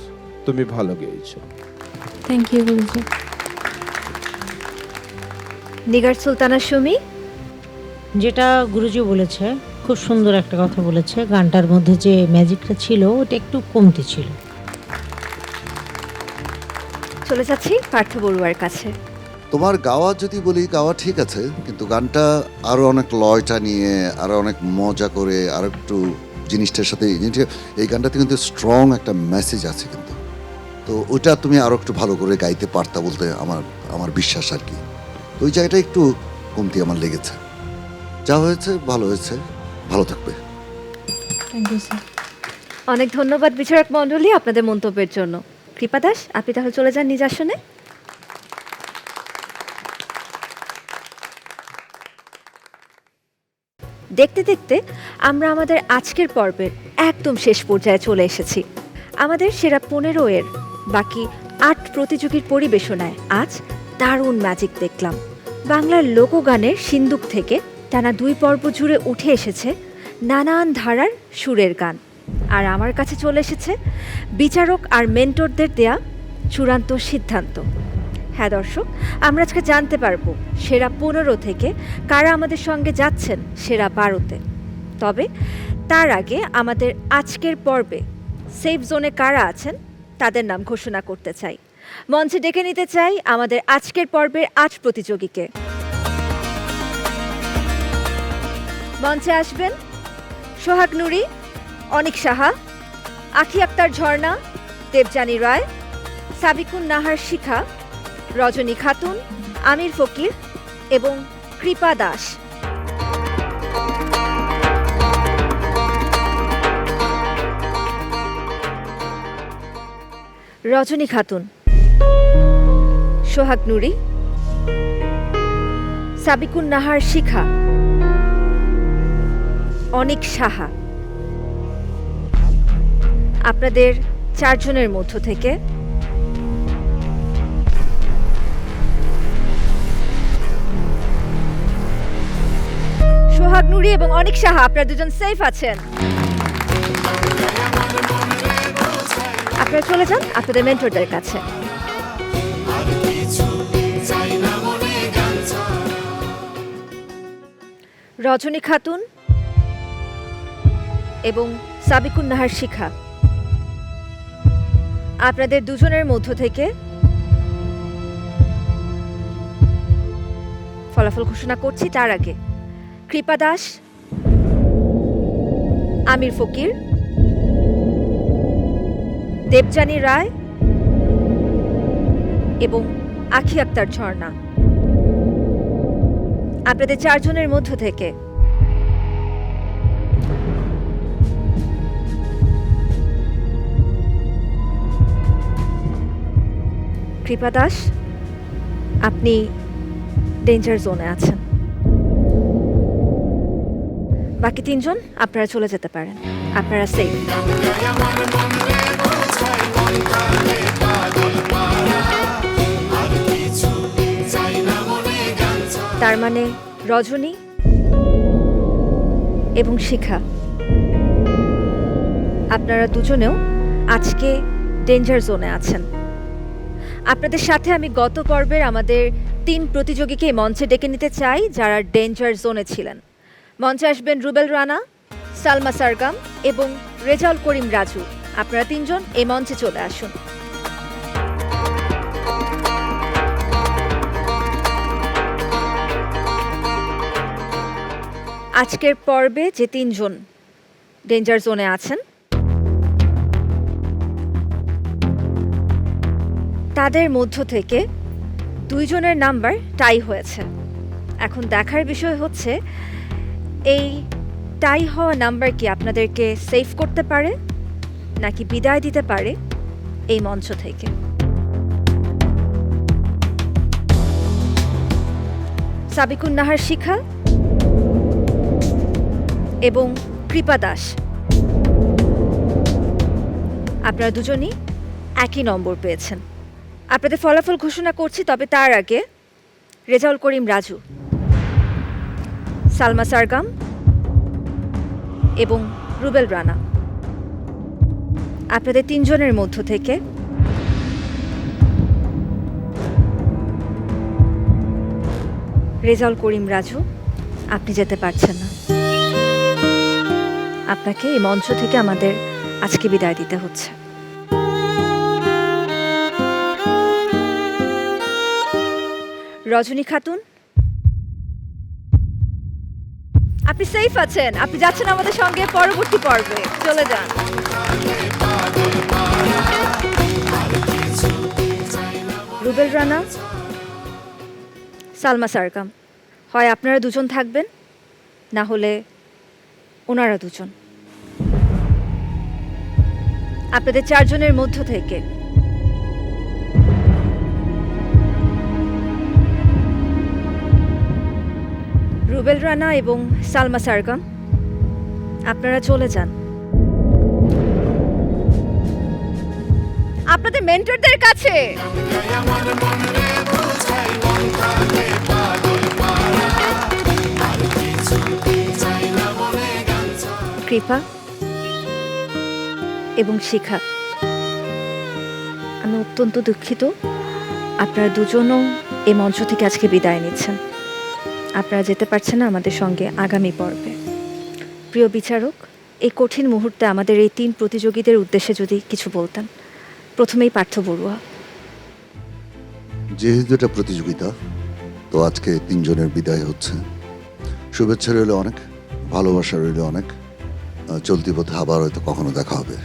[SPEAKER 5] তুমি ভালো গেয়েছো।
[SPEAKER 2] থ্যাংক ইউ গুরুজি।
[SPEAKER 1] নিগার সুলতানা সুমি,
[SPEAKER 6] যেটা গুরুজি বলেছে খুব সুন্দর একটা কথা বলেছে, গানটার মধ্যে যে ম্যাজিকটা ছিল ওটা একটু কমতি ছিল।
[SPEAKER 1] চলে যাচ্ছি পার্থ বড়ুয়ার কাছে।
[SPEAKER 7] তোমার গাওয়া যদি বলি, গাওয়া ঠিক আছে, কিন্তু গানটা আরো অনেক লয়টা নিয়ে আরো অনেক মজা করে আর একটু জিনিসটার সাথে, এই গানটাতে কিন্তু স্ট্রং একটা মেসেজ আছে কিন্তু, তো ওইটা তুমি আরো একটু ভালো করে গাইতে পারতা বলতে আমার বিশ্বাস আর কি। তো ওই জায়গাটা একটু কমতি আমার লেগেছে। যা হয়েছে ভালো হয়েছে, ভালো থাকবে।
[SPEAKER 2] Thank you sir.
[SPEAKER 1] অনেক ধন্যবাদ বিচারক মণ্ডলী আপনাদের মন্তব্যের জন্য। কৃপা দাস, আপনি তাহলে চলে যান নিজ আসনে। দেখতে দেখতে আমরা আমাদের আজকের পর্বের একদম শেষ পর্যায়ে চলে এসেছি। আমাদের সেরা 15 বাকি 8 প্রতিযোগীর পরিবেশনায় আজ দারুণ ম্যাজিক দেখলাম। বাংলার লোকগানের সিন্দুক থেকে টানা 2 পর্ব জুড়ে উঠে এসেছে নানান ধারার সুরের গান। আর আমার কাছে চলে এসেছে বিচারক আর মেন্টরদের দেয়া চূড়ান্ত সিদ্ধান্ত। হ্যাঁ দর্শক, আমরা আজকে জানতে পারবো সেরা 15 থেকে কারা আমাদের সঙ্গে যাচ্ছেন সেরা 12-তে। তবে তার আগে আমাদের আজকের পর্বে সেফ জোনে কারা আছেন তাদের নাম ঘোষণা করতে চাই। মঞ্চে ডেকে নিতে চাই আমাদের আজকের পর্বের 8 প্রতিযোগীকে। মঞ্চে আসবেন সোহাগ নুরি, অনিক সাহা, আখি আক্তার ঝর্ণা, দেবযানী রায়, সাবিকুন নাহার শিখা, রজনী খাতুন, আমির ফকির এবং কৃপা দাস। রজনী খাতুন, সোহাগ নুরি, সাবিকুন নাহার শিখা, অনিক সাহা। আপনাদের 4 জনের মধ্য থেকে সোহাগ নুরি এবং অনিক সাহা, আপনারা দুজন সেফ আছেন। আপনারা চলে যান আপনাদের মেন্টরদের কাছে। রজনী খাতুন এবং সাবিকুন নাহার শিখা, আপনাদের দুজনের মধ্য থেকে ফলাফল ঘোষণা করছি। তার আগে কৃপা দাস, আমির ফকির, দেবযানী রায় এবং আখি আক্তার ঝর্ণা, আপনাদের 4 জনের মধ্য থেকে কৃপা দাস, আপনি ডেঞ্জার জোনে আছেন। বাকি 3 জন আপনারা চলে যেতে পারেন, আপনারা সেফ। তার মানে রজনী এবং শিখা, আপনারা দুজনেও আজকে ডেঞ্জার জোনে আছেন। আপনাদের সাথে আমি গত পর্বের আমাদের 3 প্রতিযোগীকে মঞ্চে ডেকে নিতে চাই যারা ডেঞ্জার জোনে ছিলেন। মঞ্চে আসবেন রুবেল রানা, সালমা সারগাম এবং রেজাউল করিম রাজু। আপনারা 3 জন এই মঞ্চে চলে আসুন। আজকের পর্বে যে 3 জন ডেঞ্জার জোনে আছেন। তাদের মধ্য থেকে 2 জনের নাম্বার টাই হয়েছে। এখন দেখার বিষয় হচ্ছে এই টাই হওয়া নাম্বার কি আপনাদেরকে সেভ করতে পারে নাকি বিদায় দিতে পারে এই মঞ্চ থেকে। সাবিকুন নাহার শিখা এবং কৃপা দাস, আপনারা দুজনই একই নম্বর পেয়েছেন। আপনাদের ফলাফল ঘোষণা করছি, তবে তার আগে রেজাউল করিম রাজু, সালমা সারগাম এবং রুবেল রানা, আপনাদের 3 জনের মধ্য থেকে রেজাউল করিম রাজু, আপনি যেতে পারছেন না। আপনাকে এই মঞ্চ থেকে আমাদের আজকে বিদায় দিতে হচ্ছে। রজনী খাতুন, আপনি সেফ আছেন, আপনি যাচ্ছেন আমাদের সঙ্গে পরবর্তী পর্বে। চলে যান। রুবেল রানা, সালমা সারগাম, হয় আপনারা দুজন থাকবেন, না হলে ওনারা দুজন। আপনাদের 4 জনের মধ্য থেকে রুবেল রানা এবং সালমা সারগাম, আপনারা চলে যান। আপনাদের মেন্টরদের কাছে। কৃপা এবং শিখা, আমি অত্যন্ত দুঃখিত, আপনারা দুজনও এই মঞ্চ থেকে আজকে বিদায় নিচ্ছেন। আপনারা যেতে পারছেন না আমাদের সঙ্গে আগামী পর্বে। প্রিয় বিচারক, এই কঠিন মুহূর্তে আমাদের এই 3 প্রতিযোগীদের উদ্দেশ্যে যদি কিছু বলতেন। প্রথমেই পার্থ বড়ুয়া।
[SPEAKER 7] যেহেতু এটা প্রতিযোগিতা, তো আজকে 3 জনের বিদায় হচ্ছে। শুভেচ্ছা রইল অনেক, ভালোবাসা রইল অনেক। চলতি পথে আবার হয়তো কখনো দেখা হবে।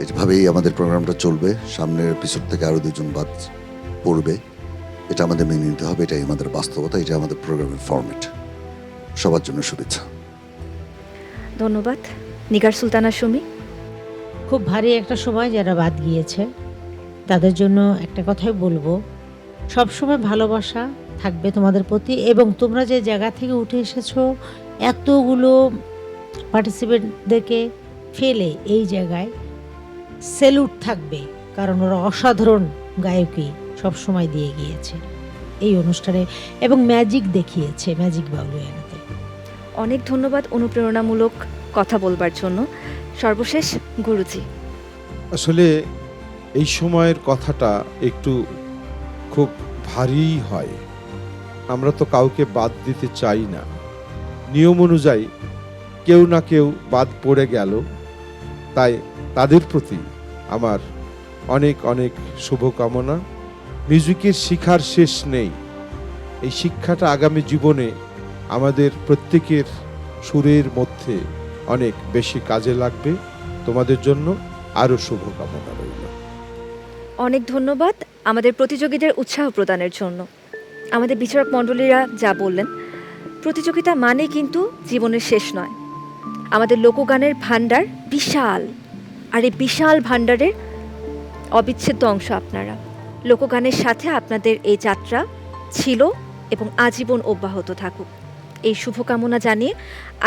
[SPEAKER 7] এইভাবেই আমাদের প্রোগ্রামটা চলবে। সামনের এপিসোড থেকে আরও 2 জন বাদ পড়বে, এটা আমাদের মেনে নিতে হবে। এটাই আমাদের বাস্তবতা, এটা আমাদের প্রোগ্রামের ফরম্যাট। সবার জন্য শুভেচ্ছা।
[SPEAKER 1] ধন্যবাদ। নিগার সুলতানা সুমি।
[SPEAKER 6] খুব ভারী একটা সময় যারা বাদ গিয়েছে তাদের জন্য একটা কথাই বলবো, সবসময় ভালোবাসা থাকবে তোমাদের প্রতি, এবং তোমরা যে জায়গা থেকে উঠে এসেছো, এতগুলো পার্টিসিপেন্টদেরকে ফেলে এই জায়গায় স্যালুট থাকবে, কারণ ওরা অসাধারণ গায়কী সবসময় দিয়ে গিয়েছে এই অনুষ্ঠানে এবং ম্যাজিক দেখিয়েছে ম্যাজিক বাউলিয়ানাতে।
[SPEAKER 1] অনেক ধন্যবাদ অনুপ্রেরণামূলক কথা বলবার জন্য। সর্বশেষ গুরুজি।
[SPEAKER 5] আসলে এই সময়ের কথাটা একটু খুব ভারী হয়। আমরা তো কাউকে বাদ দিতে চাই না, নিয়ম অনুযায়ী কেউ না কেউ বাদ পড়ে গেল, তাই তাদের প্রতি আমার অনেক অনেক শুভকামনা। মিউজিকের শিক্ষার শেষ নেই, এই শিক্ষাটা আগামী জীবনে আমাদের প্রত্যেকের সুরের মধ্যে অনেক বেশি কাজে লাগবে। তোমাদের জন্য আরও শুভকামনা রইল।
[SPEAKER 1] অনেক ধন্যবাদ আমাদের প্রতিযোগীদের উৎসাহ প্রদানের জন্য। আমাদের বিচারক মণ্ডলীরা যা বললেন, প্রতিযোগিতা মানে কিন্তু জীবনের শেষ নয়। আমাদের লোকগানের ভাণ্ডার বিশাল, আর এই বিশাল ভাণ্ডারের অবিচ্ছেদ্য অংশ আপনারা। লোকগানের সাথে আপনাদের এই যাত্রা ছিল এবং আজীবন অব্যাহত থাকুক, এই শুভকামনা জানিয়ে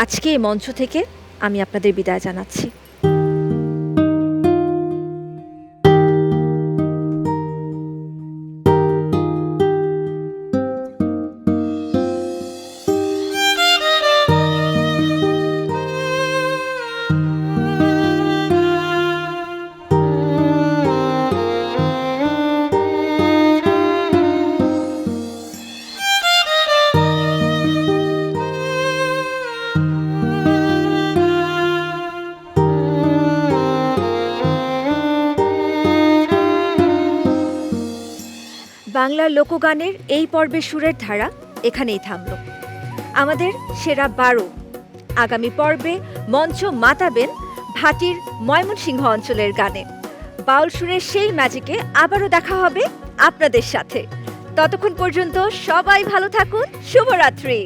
[SPEAKER 1] আজকে এই মঞ্চ থেকে আমি আপনাদের বিদায় জানাচ্ছি। বাংলার লোকগানের এই পর্বের সুরের ধারা এখানেই থামল। আমাদের সেরা 12 আগামী পর্বে মঞ্চ মাতাবেন ভাটির ময়মনসিংহ অঞ্চলের গানে। বাউল সুরের সেই ম্যাজিকে আবারও দেখা হবে আপনাদের সাথে। ততক্ষণ পর্যন্ত সবাই ভালো থাকুন। শুভরাত্রি।